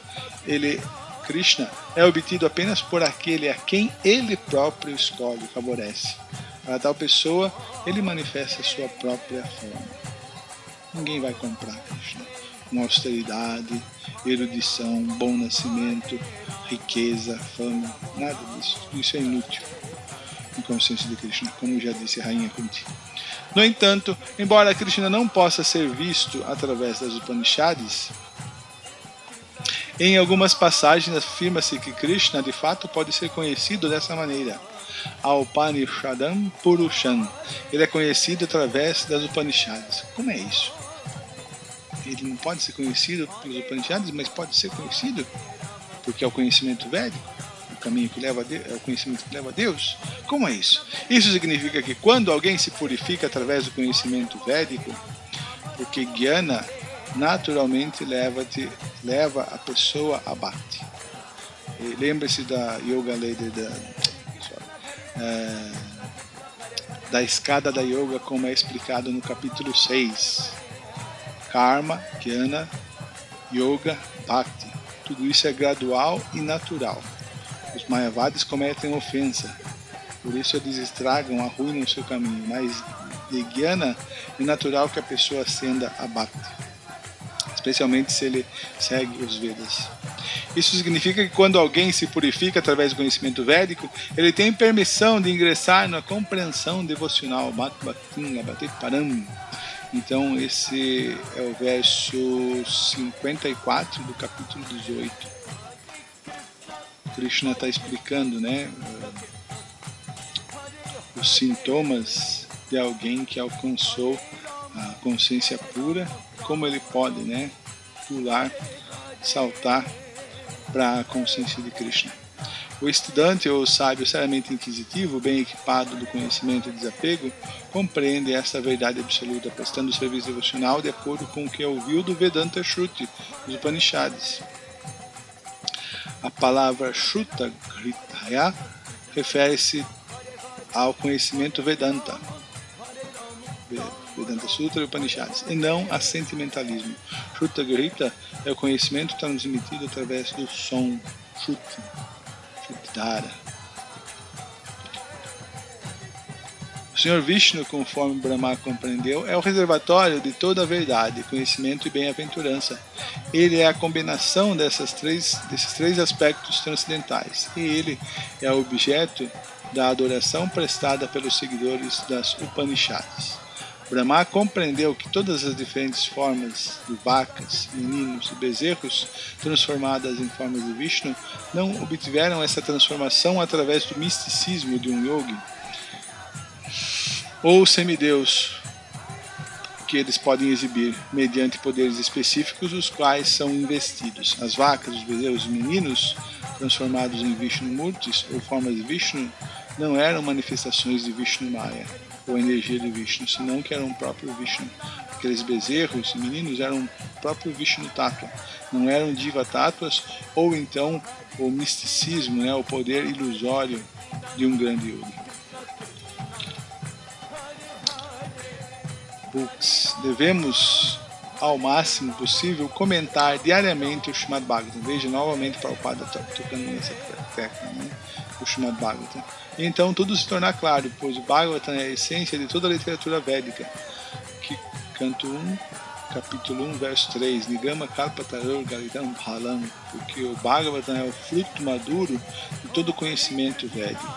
Krishna é obtido apenas por aquele a quem ele próprio escolhe e favorece. Para tal pessoa, ele manifesta a sua própria forma. Ninguém vai comprar Krishna com austeridade, erudição, bom nascimento, riqueza, fama, nada disso. Isso é inútil em consciência de Krishna, como já disse a Rainha Kunti. No entanto, embora Krishna não possa ser visto através das Upanishads, em algumas passagens afirma-se que Krishna de fato pode ser conhecido dessa maneira. Upanishadam Purusham. Ele é conhecido através das Upanishads. Como é isso? Ele não pode ser conhecido pelos Upanishads, mas pode ser conhecido porque é o conhecimento védico, o caminho que leva a Deus, é o conhecimento que leva a Deus. Como é isso? Isso significa que quando alguém se purifica através do conhecimento védico, porque Jnana naturalmente leva a pessoa a Bhakti. Lembre-se da Yoga Leader da escada da Yoga, como é explicado no capítulo 6. Karma, Jnana, Yoga, Bhakti. Tudo isso é gradual e natural. Os Mayavadis cometem ofensa, por isso eles estragam, arruinam o seu caminho. Mas de Jnana é natural que a pessoa ascenda a Bhakti, especialmente se ele segue os Vedas. Isso significa que quando alguém se purifica através do conhecimento védico, ele tem permissão de ingressar na compreensão devocional, Bhakti Bhakti Param. Então esse é o verso 54 do capítulo 18. Krishna está explicando, né, os sintomas de alguém que alcançou a consciência pura, como ele pode, né, pular, saltar para a consciência de Krishna. O estudante ou sábio seriamente inquisitivo, bem equipado do conhecimento e desapego, compreende esta verdade absoluta, prestando serviço devocional de acordo com o que ouviu do Vedanta Shruti, dos Upanishads. A palavra Shruta Gritaya refere-se ao conhecimento Vedanta, Vedanta Sutra e Upanishads, e não a sentimentalismo. Shruta Grita é o conhecimento transmitido através do som, Shruti. O Senhor Vishnu, conforme Brahma compreendeu, é o reservatório de toda a verdade, conhecimento e bem-aventurança. Ele é a combinação desses três aspectos transcendentais, e ele é o objeto da adoração prestada pelos seguidores das Upanishads. Brahma compreendeu que todas as diferentes formas de vacas, meninos e bezerros transformadas em formas de Vishnu não obtiveram essa transformação através do misticismo de um yogi ou semideus que eles podem exibir mediante poderes específicos, os quais são investidos. As vacas, os bezerros e os meninos transformados em Vishnu Murtis ou formas de Vishnu não eram manifestações de Vishnu Maya ou energia de Vishnu, senão que eram o próprio Vishnu. Aqueles bezerros e meninos eram o próprio Vishnu Tattva, não eram Diva Tattvas ou então o misticismo, né, o poder ilusório de um grande yogi. Devemos, ao máximo possível, comentar diariamente o Srimad Bhagavatam. Veja novamente Prabhupada tocando nessa tecla, né? O Srimad Bhagavatam. E então tudo se tornar claro, pois o Bhagavatam é a essência de toda a literatura védica. Que, canto 1, capítulo 1, verso 3, Nigama Kalpatarur Galitam Bhalam, porque o Bhagavatam é o fruto maduro de todo o conhecimento védico.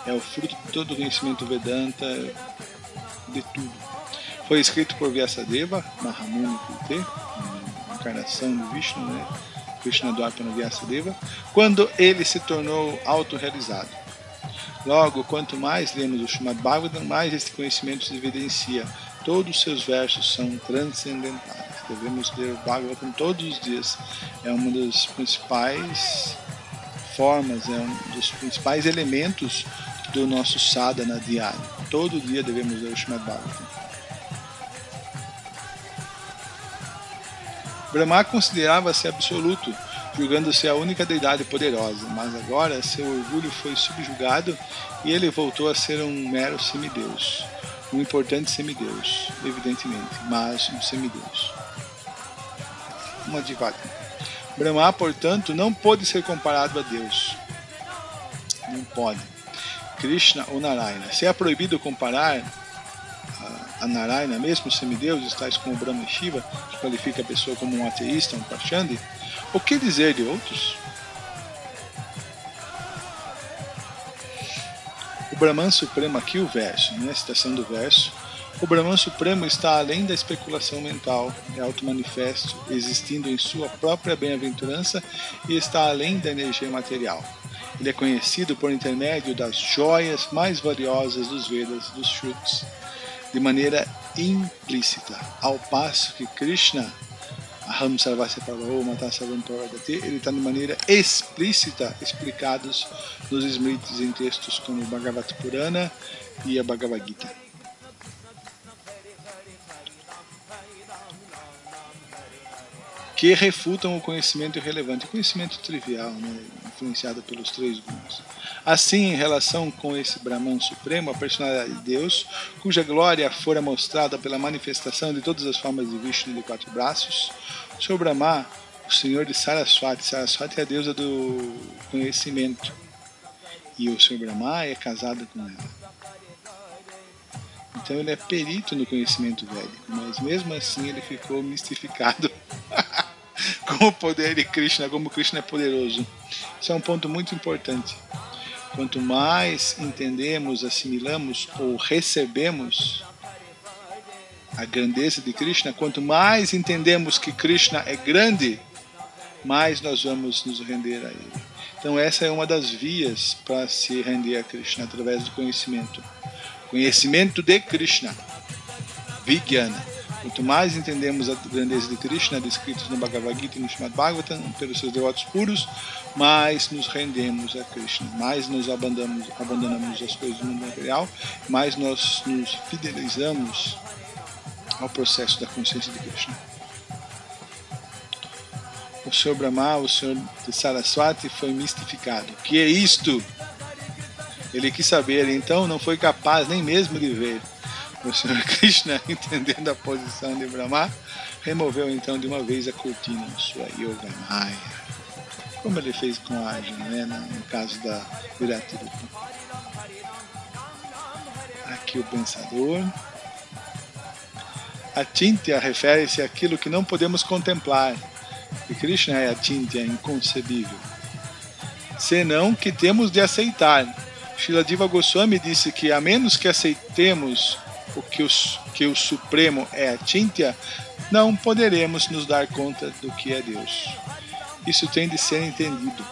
É o fruto de todo o conhecimento Vedanta, de tudo. Foi escrito por Vyasadeva, Mahamuni Krite, encarnação de Vishnu, né? Krishna Dwapana Vyasadeva, quando ele se tornou autorrealizado. Logo, quanto mais lemos o Srimad Bhagavatam, mais este conhecimento se evidencia. Todos os seus versos são transcendentais. Devemos ler o Bhagavatam todos os dias. É uma das principais formas, é um dos principais elementos do nosso sadhana diário. Todo dia devemos ler o Srimad Bhagavatam. Brahma considerava-se absoluto, julgando-se a única deidade poderosa, mas agora seu orgulho foi subjugado e ele voltou a ser um mero semideus. Um importante semideus, evidentemente, mas um semideus. Uma divata. Brahma, portanto, não pôde ser comparado a Deus. Não pode. Krishna ou Narayana. Se é proibido comparar a Narayana, mesmo semideuses, tais como Brahma e Shiva, que qualifica a pessoa como um ateísta, um Pachandi, o que dizer de outros? O Brahman Supremo, aqui o verso, né, a citação do verso, o Brahman Supremo está além da especulação mental, é auto-manifesto, existindo em sua própria bem-aventurança e está além da energia material. Ele é conhecido por intermédio das joias mais valiosas dos Vedas, dos Shrutis, de maneira implícita, ao passo que Krishna, Aham Sarvasya Prabhu Mata Sarvam Pravartate, ele está de maneira explícita, explicados nos Smritis em textos como o Bhagavad Purana e a Bhagavad Gita. Que refutam o conhecimento irrelevante, o conhecimento trivial, né, influenciado pelos três gunas. Assim, em relação com esse Brahman Supremo, a personalidade de Deus, cuja glória fora mostrada pela manifestação de todas as formas de Vishnu de 4 braços, o Sr. Brahma, o Senhor de Saraswati, Saraswati é a deusa do conhecimento, e o Sr. Brahma é casado com ela. Então ele é perito no conhecimento védico, mas mesmo assim ele ficou mistificado com o poder de Krishna, como Krishna é poderoso. Isso é um ponto muito importante. Quanto mais entendemos, assimilamos ou recebemos a grandeza de Krishna, quanto mais entendemos que Krishna é grande, mais nós vamos nos render a Ele. Então essa é uma das vias para se render a Krishna, através do conhecimento. Conhecimento de Krishna, Vijnana. Quanto mais entendemos a grandeza de Krishna, descritos no Bhagavad Gita e no Srimad Bhagavatam, pelos seus devotos puros, mais nos rendemos a Krishna, mais nos abandonamos as coisas do mundo material, mais nós nos fidelizamos ao processo da consciência de Krishna. O Sr. Brahma, o Sr. de Saraswati, foi mistificado. O que é isto? Ele quis saber, então não foi capaz nem mesmo de ver. O Sr. Krishna, entendendo a posição de Brahma, removeu então de uma vez a cortina, sua Yoga Maya, como ele fez com Arjuna, né, no caso da Virati Rupa. Aqui o pensador. Achintya refere-se àquilo que não podemos contemplar, e Krishna é Achintya, inconcebível, senão que temos de aceitar. Srila Jiva Goswami disse que a menos que aceitemos que o Supremo é Achintya, não poderemos nos dar conta do que é Deus. Isso tem de ser entendido.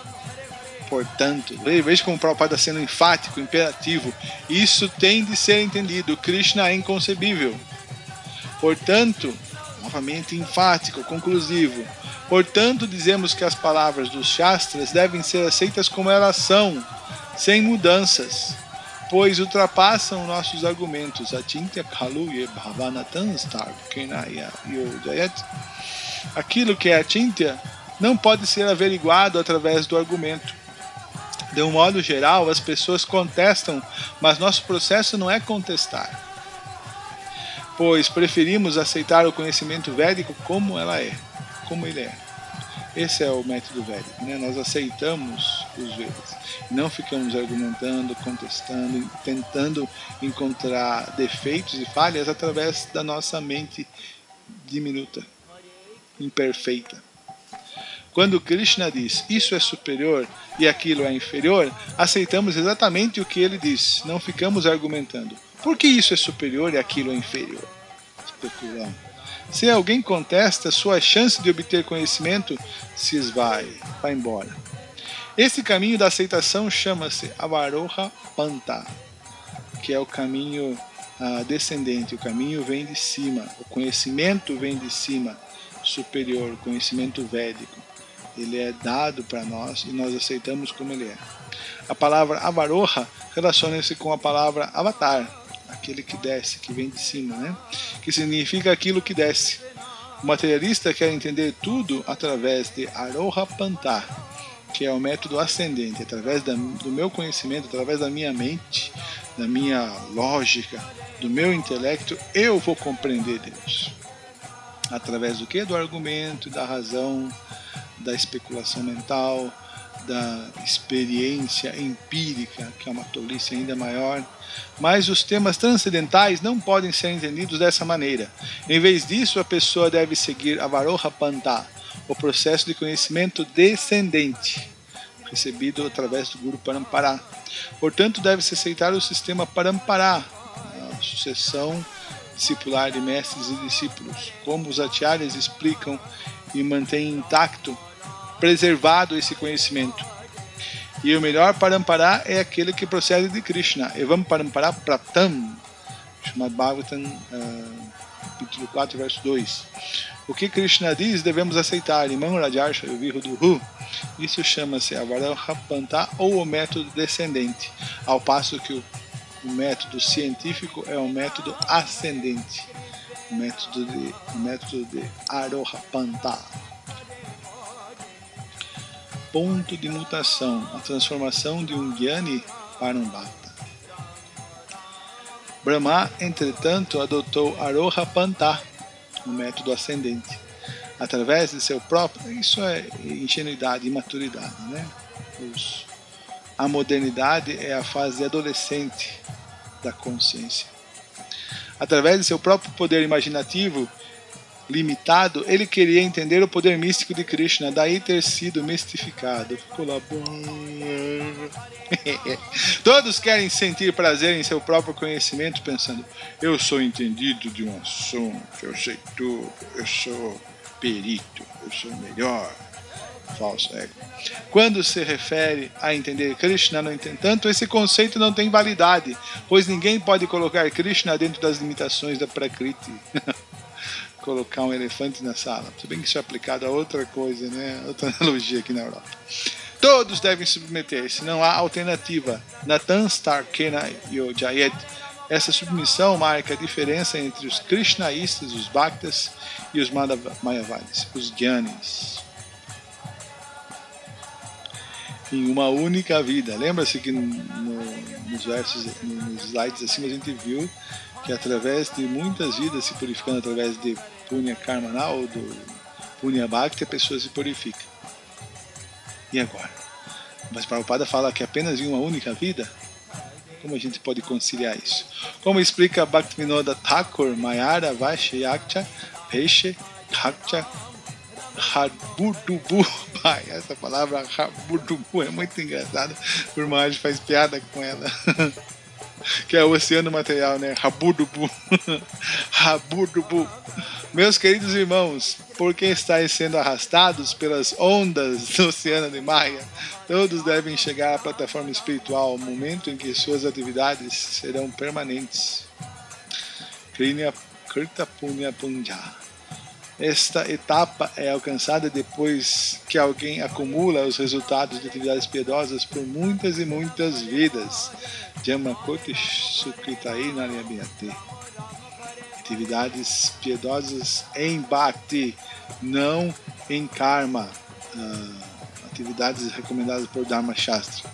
Portanto, veja como o Prabhupada está sendo enfático, imperativo. Isso tem de ser entendido. Krishna é inconcebível. Portanto, novamente enfático, conclusivo. Portanto, dizemos que as palavras dos Shastras devem ser aceitas como elas são, sem mudanças, pois ultrapassam nossos argumentos. Achintya kaluye bhavanatan starkenaya yodayat. Aquilo que é Achintya não pode ser averiguado através do argumento. De um modo geral, as pessoas contestam, mas nosso processo não é contestar, pois preferimos aceitar o conhecimento védico como ele é. Esse é o método védico, né? Nós aceitamos os Vedas, não ficamos argumentando, contestando, tentando encontrar defeitos e falhas através da nossa mente diminuta, imperfeita. Quando Krishna diz, isso é superior e aquilo é inferior, aceitamos exatamente o que ele diz, não ficamos argumentando. Por que isso é superior e aquilo é inferior? Especulamos. Se alguém contesta, sua chance de obter conhecimento se esvai, vai embora. Esse caminho da aceitação chama-se Avaroha Panta, que é o caminho descendente. O caminho vem de cima, o conhecimento vem de cima, superior, o conhecimento védico. Ele é dado para nós e nós aceitamos como ele é. A palavra Avaroha relaciona-se com a palavra Avatar, aquele que desce, que vem de cima, né? Que significa aquilo que desce. O materialista quer entender tudo através de Aroha Panta, que é o método ascendente, através do meu conhecimento, através da minha mente, da minha lógica, do meu intelecto, eu vou compreender Deus. Através do quê? Do argumento, da razão, da especulação mental, da experiência empírica, que é uma tolice ainda maior. Mas os temas transcendentais não podem ser entendidos dessa maneira. Em vez disso, a pessoa deve seguir Avaroha Panta, o processo de conhecimento descendente, recebido através do Guru Parampara. Portanto, deve-se aceitar o sistema Parampara, a sucessão discipular de mestres e discípulos, como os acharyas explicam e mantêm intacto, preservado esse conhecimento. E o melhor Parampara é aquele que procede de Krishna. Evam Parampara Praptam, Srimad Bhagavatam, capítulo 4, verso 2. O que Krishna diz, devemos aceitar. Imam Rajarsha Vihuduhu. Isso chama-se Avarahapanta, ou o método descendente, ao passo que o método científico é o método ascendente, o método de Arohapanta. Ponto de mutação, a transformação de um Jnani para um Bhakta. Brahma, entretanto, adotou Arohapanta, o método ascendente, através de seu próprio... Isso é ingenuidade, imaturidade, né? A modernidade é a fase adolescente da consciência. Através de seu próprio poder imaginativo limitado, ele queria entender o poder místico de Krishna, daí ter sido mistificado. Ficou lá bom. Todos querem sentir prazer em seu próprio conhecimento, pensando: eu sou entendido de um assunto, eu sei tudo, eu sou perito, eu sou melhor. Falso ego. Quando se refere a entender Krishna, no entanto, esse conceito não tem validade, pois ninguém pode colocar Krishna dentro das limitações da Prakriti. Colocar um elefante na sala. Se bem que isso é aplicado a outra coisa, né? Outra analogia aqui na Europa. Todos devem submeter-se, não há alternativa. Natan Starkena Yojayet. Essa submissão marca a diferença entre os Krishnaístas, os Bhaktas, e os Mayavadis, os Jnanis. Em uma única vida. Lembra-se que nos versos, nos slides acima, a gente viu que através de muitas vidas se purificando através de Punya Karmana ou do Punya Bhakti, a pessoa se purifica. E agora? Mas Prabhupada fala que apenas em uma única vida? Como a gente pode conciliar isso? Como explica Bhaktivinoda Thakur, Mayara Vaishyaktha Peshe Kakcha Harbudubu. Essa palavra Harbudubu é muito engraçada. O Maharaj faz piada com ela. Que é o oceano material, né? Rabudubu. Rabudubu. Meus queridos irmãos, por que estáis sendo arrastados pelas ondas do oceano de Maya? Todos devem chegar à plataforma espiritual, o momento em que suas atividades serão permanentes. Krita Punya Punja. Esta etapa é alcançada depois que alguém acumula os resultados de atividades piedosas por muitas e muitas vidas. Jamakoti Sukritai Naryabhyate. Atividades piedosas em Bhakti, não em Karma. Atividades recomendadas por Dharma Shastra.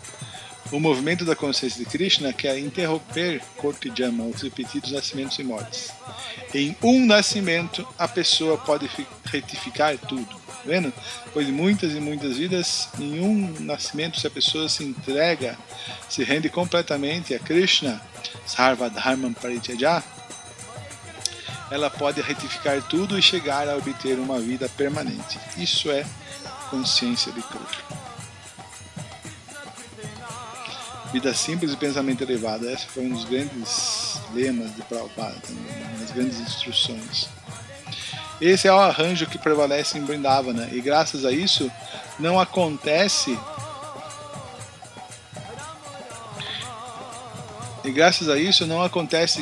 O movimento da consciência de Krishna quer interromper Koti-jama, os repetidos nascimentos e mortes. Em um nascimento, a pessoa pode retificar tudo. Tá vendo? Depois de muitas e muitas vidas, em um nascimento, se a pessoa se entrega, se rende completamente a Krishna, Sarva Dharmam Parityaja, ela pode retificar tudo e chegar a obter uma vida permanente. Isso é consciência de Krishna. Vida simples e pensamento elevado. Esse foi um dos grandes lemas de Prabhupada, uma das grandes instruções. Esse é o arranjo que prevalece em Vrindavana, e graças a isso não acontece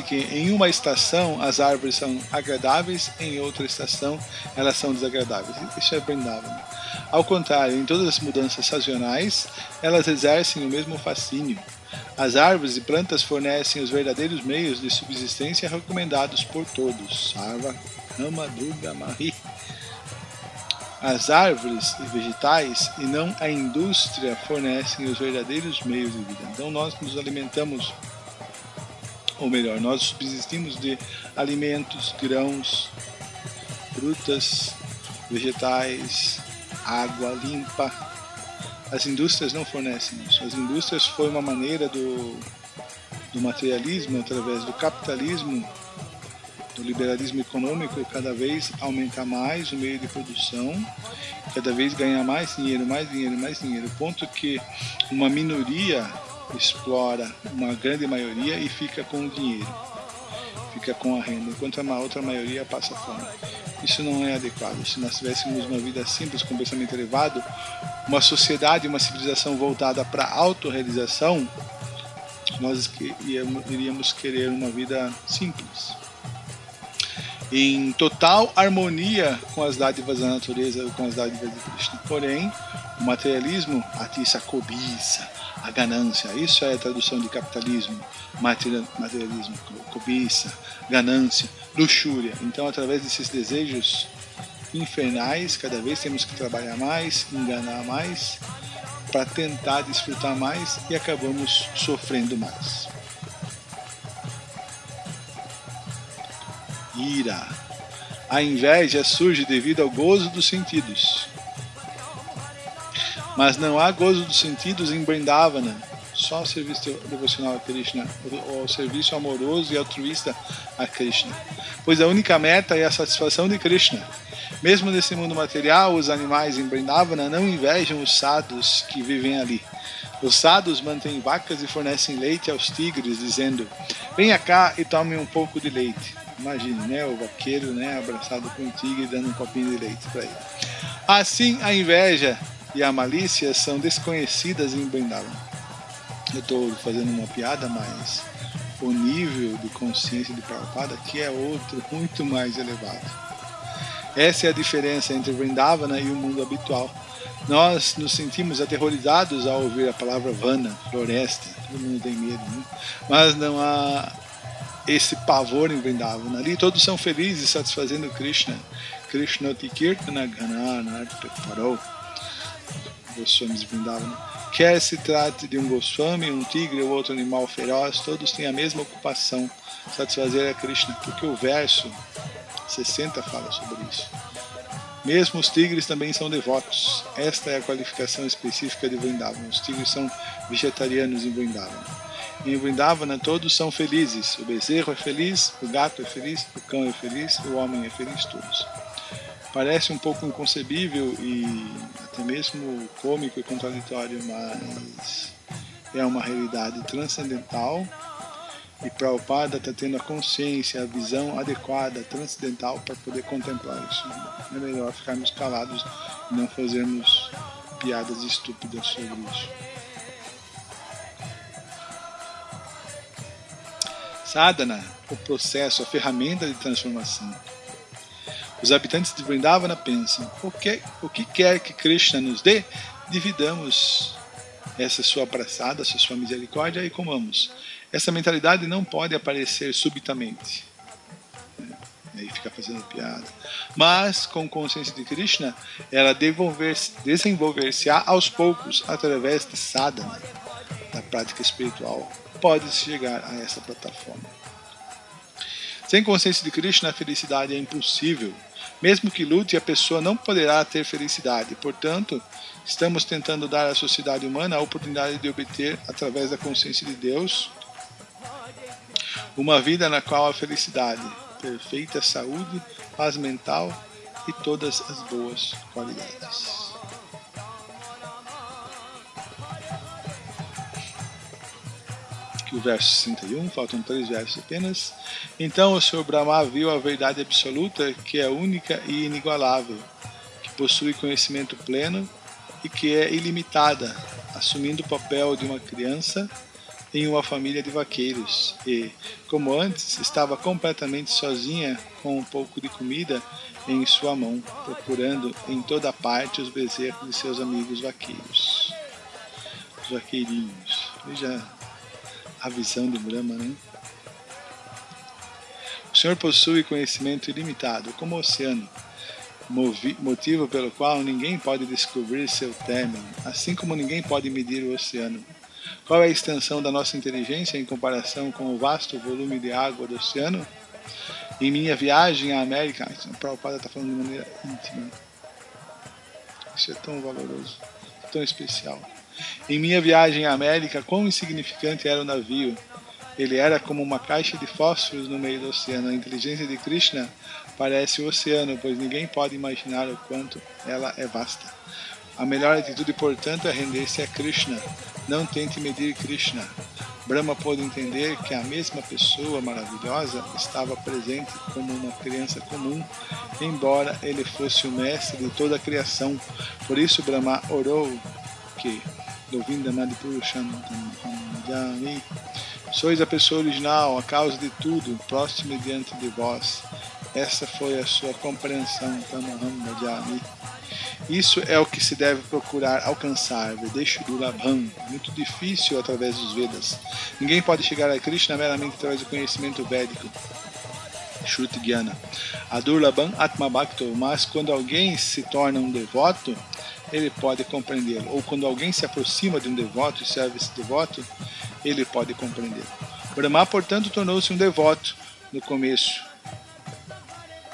que em uma estação as árvores são agradáveis, em outra estação elas são desagradáveis. Isso é Vrindavana. Ao contrário, em todas as mudanças sazonais, elas exercem o mesmo fascínio. As árvores e plantas fornecem os verdadeiros meios de subsistência recomendados por todos. Sarva Kama Durga Mahi. As árvores e vegetais, e não a indústria, fornecem os verdadeiros meios de vida. Então nós nos alimentamos, ou melhor, nós subsistimos de alimentos, grãos, frutas, vegetais, água limpa. As indústrias não fornecem isso. As indústrias foi uma maneira do materialismo, através do capitalismo, do liberalismo econômico, cada vez aumentar mais o meio de produção, cada vez ganhar mais dinheiro, mais dinheiro, mais dinheiro, ponto que uma minoria explora uma grande maioria e fica com o dinheiro, fica com a renda, enquanto a outra maioria passa fome. Isso não é adequado. Se nós tivéssemos uma vida simples, com pensamento elevado, uma sociedade, uma civilização voltada para a autorrealização, nós iríamos querer uma vida simples, em total harmonia com as dádivas da natureza, com as dádivas de Krishna. Porém, o materialismo atiça a cobiça, a ganância. Isso é a tradução de capitalismo, materialismo, cobiça, ganância, luxúria. Então, através desses desejos infernais, cada vez temos que trabalhar mais, enganar mais, para tentar desfrutar mais, e acabamos sofrendo mais. Ira. A inveja surge devido ao gozo dos sentidos. Mas não há gozo dos sentidos em Vrindavana, só o serviço devocional a Krishna, ou o serviço amoroso e altruísta a Krishna. Pois a única meta é a satisfação de Krishna. Mesmo nesse mundo material, os animais em Vrindavana não invejam os sadhus que vivem ali. Os sadhus mantêm vacas e fornecem leite aos tigres, dizendo: venha cá e tome um pouco de leite. Imagine, né, o vaqueiro, né, abraçado com um tigre dando um copinho de leite para ele. Assim, a inveja e a malícia são desconhecidas em Vrindavana. Eu estou fazendo uma piada, mas o nível de consciência de Prabhupada aqui é outro, muito mais elevado. Essa é a diferença entre Vrindavana e o mundo habitual. Nós nos sentimos aterrorizados ao ouvir a palavra vana, floresta, todo mundo tem medo, né? Mas não há esse pavor em Vrindavana. Ali todos são felizes, satisfazendo Krishna. Krishna Tikirtana Gananarta Parou. Goswamis Vrindavana. Quer se trate de um Goswami, um tigre ou outro animal feroz, todos têm a mesma ocupação, satisfazer a Krishna, porque o verso 60 fala sobre isso. Mesmo os tigres também são devotos. Esta é a qualificação específica de Vrindavana. Os tigres são vegetarianos em Vrindavana. Em Vrindavana todos são felizes. O bezerro é feliz, o gato é feliz, o cão é feliz, o homem é feliz, todos. Parece um pouco inconcebível e até mesmo cômico e contraditório, mas é uma realidade transcendental. E Prabhupada está tendo a consciência, a visão adequada, transcendental, para poder contemplar isso. É melhor ficarmos calados e não fazermos piadas estúpidas sobre isso. Sadhana, o processo, a ferramenta de transformação. Os habitantes de Vrindavana pensam: o que quer que Krishna nos dê, dividamos essa sua abraçada, essa sua misericórdia e comamos. Essa mentalidade não pode aparecer subitamente. Aí fica fazendo piada. Mas, com consciência de Krishna, ela desenvolver-se-á aos poucos através de sadhana, da prática espiritual. Pode-se chegar a essa plataforma. Sem consciência de Krishna, a felicidade é impossível. Mesmo que lute, a pessoa não poderá ter felicidade. Portanto, estamos tentando dar à sociedade humana a oportunidade de obter, através da consciência de Deus, uma vida na qual a felicidade, perfeita saúde, paz mental e todas as boas qualidades. Aqui o verso 61, faltam 3 versos apenas. Então o Senhor Brahma viu a verdade absoluta, que é única e inigualável, que possui conhecimento pleno e que é ilimitada, assumindo o papel de uma criança em uma família de vaqueiros e, como antes, estava completamente sozinha com um pouco de comida em sua mão, procurando em toda parte os bezerros de seus amigos vaqueiros. Os vaqueirinhos. Veja a visão do Brahma, né? O Senhor possui conhecimento ilimitado, como o oceano, motivo pelo qual ninguém pode descobrir seu término, assim como ninguém pode medir o oceano. Qual é a extensão da nossa inteligência em comparação com o vasto volume de água do oceano? Em minha viagem à América, o Prabhupada está falando de maneira íntima. Isso é tão valoroso, tão especial. Em minha viagem à América, quão insignificante era o navio. Ele era como uma caixa de fósforos no meio do oceano. A inteligência de Krishna parece o oceano, pois ninguém pode imaginar o quanto ela é vasta. A melhor atitude, portanto, é render-se a Krishna. Não tente medir Krishna. Brahma pôde entender que a mesma pessoa maravilhosa estava presente como uma criança comum, embora ele fosse o mestre de toda a criação. Por isso Brahma orou que Govinda Madipurushantam Jami, sois a pessoa original, a causa de tudo, próximo diante de vós. Essa foi a sua compreensão, Tamaham Bhajami. Isso é o que se deve procurar alcançar, Vedeshu Durabham, muito difícil através dos Vedas. Ninguém pode chegar a Krishna meramente através do conhecimento védico, Shruti Gyana. Adurlabham Atma Bhakto, mas quando alguém se torna um devoto, ele pode compreendê-lo. Ou quando alguém se aproxima de um devoto e serve esse devoto, ele pode compreendê-lo. Brahma, portanto, tornou-se um devoto no começo.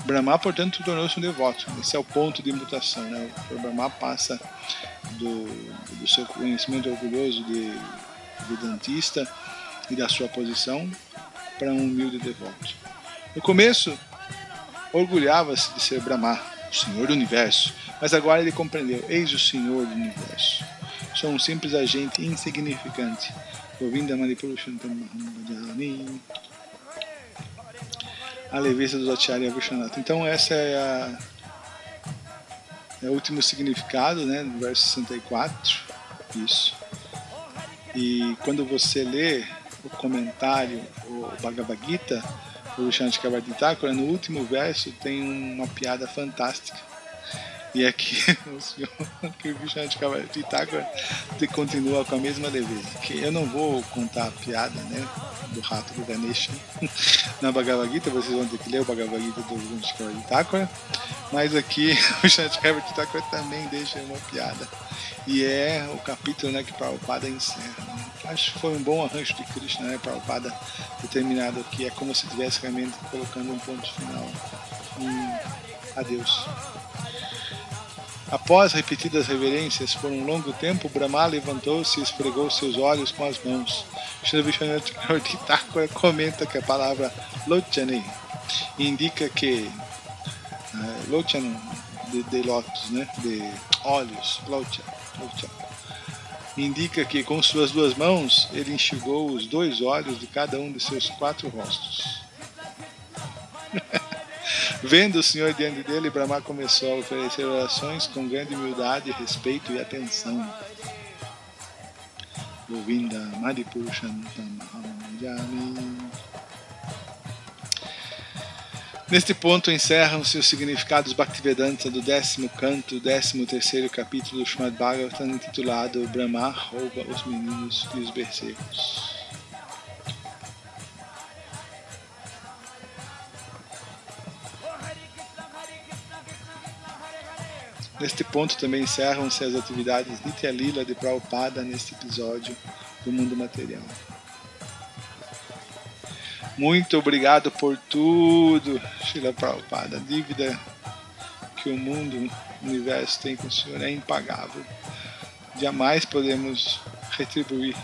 Brahma, portanto, tornou-se um devoto. Esse é o ponto de mutação, né? O Brahma passa do seu conhecimento orgulhoso de vedantista e da sua posição para um humilde devoto. No começo, orgulhava-se de ser Brahma, o Senhor do Universo, mas agora ele compreendeu: eis o Senhor do Universo. Sou um simples agente insignificante. Govinda Manipurushantam Bhajami. A leveza dos Acharya Vishwanatha. Então essa é o último significado, né, do verso 64. Isso. E quando você lê o comentário, o Bhagavad Gita, o Shanti Kavarti Thakura, no último verso tem uma piada fantástica. E aqui o senhor, que o Shanti Kavarti Thakura continua com a mesma leveza. Que eu não vou contar a piada, né, do rato do Ganesha na Bhagavad Gita, vocês vão ter que ler o Bhagavad Gita do Shanti Kavarti Thakura, mas aqui o Shanti Kavarti Thakura também deixa uma piada, e é o capítulo, né, que Prabhupada encerra, né? Acho que foi um bom arranjo de Krishna, né, Prabhupada determinado aqui, é como se estivesse realmente colocando um ponto final em adeus. Após repetidas reverências por um longo tempo, Brahma levantou-se e esfregou seus olhos com as mãos. Shri Vishwanath Thakura comenta que a palavra Lochane indica que Lochan de lótus, né, de olhos, Locha, indica que com suas duas mãos ele enxugou os dois olhos de cada um de seus 4 rostos. Vendo o Senhor diante dele, Brahma começou a oferecer orações com grande humildade, respeito e atenção. Govinda Madipurushantam Jami. Neste ponto encerram-se os significados Bhaktivedanta do 10º canto, 13º capítulo do Srimad Bhagavatam, intitulado Brahma rouba os meninos e os berceiros. Neste ponto também encerram-se as atividades Nitya Lila de Prabhupada neste episódio do mundo material. Muito obrigado por tudo, Srila Prabhupada. A dívida que o mundo, o universo tem com o Senhor é impagável. Jamais podemos retribuir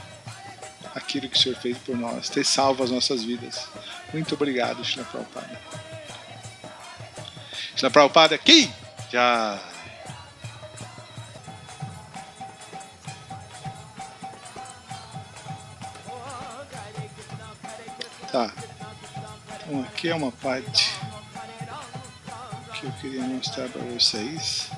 aquilo que o Senhor fez por nós, ter salvo as nossas vidas. Muito obrigado, Srila Prabhupada. Srila Prabhupada aqui! Já! Tá, então aqui é uma parte que eu queria mostrar para vocês.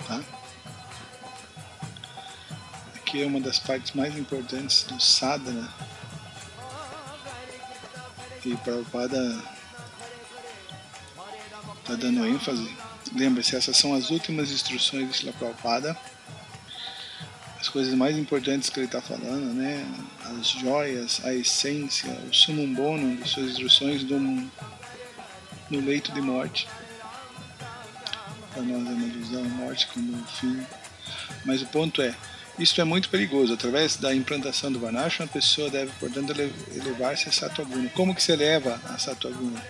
Tá? Aqui é uma das partes mais importantes do sadhana. E Prabhupada está dando ênfase. Lembre-se, essas são as últimas instruções de Srila Prabhupada. As coisas mais importantes que ele está falando, né? As joias, a essência, o summum bonum de suas instruções no leito de morte. Para nós analisar a morte como um fim. Mas o ponto é, isto é muito perigoso. Através da implantação do Varnashram, a pessoa deve, portanto, elevar-se a Sattva-guna. Como que se eleva a Sattva-guna?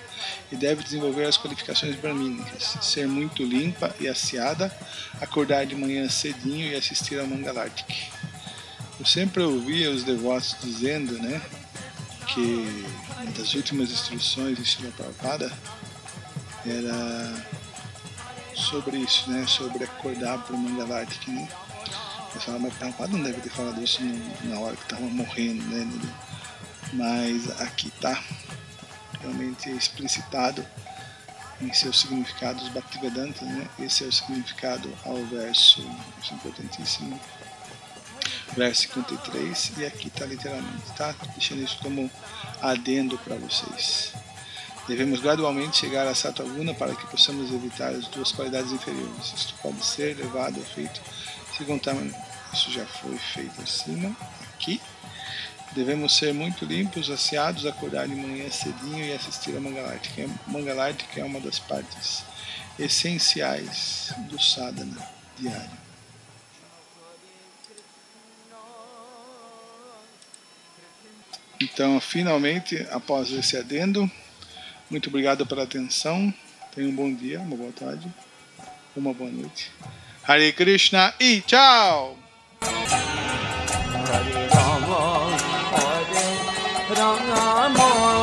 E deve desenvolver as qualificações brahmínicas. Ser muito limpa e asseada, acordar de manhã cedinho e assistir ao Mangalartik. Eu sempre ouvia os devotos dizendo, né, que uma das últimas instruções de Srila Prabhupada era sobre isso, né? Sobre acordar para o Mangalartik, né? Eu falava, mas Prabhupada não deve ter falado isso na hora que estava morrendo, né? Mas aqui está realmente explicitado em seus significados Bhaktivedanta, né? Esse é o significado ao verso, isso é importantíssimo, verso 53, e aqui está literalmente, tá? Deixando isso como adendo para vocês. Devemos gradualmente chegar a Sattva-guna para que possamos evitar as duas qualidades inferiores. Isto pode ser levado a feito segundo isso já foi feito acima, aqui. Devemos ser muito limpos, asseados, acordar de manhã cedinho e assistir a Mangalartik. Mangalartik é uma das partes essenciais do sadhana diário. Então, finalmente, após esse adendo, muito obrigado pela atenção. Tenha um bom dia, uma boa tarde, uma boa noite. Hare Krishna e tchau! Rama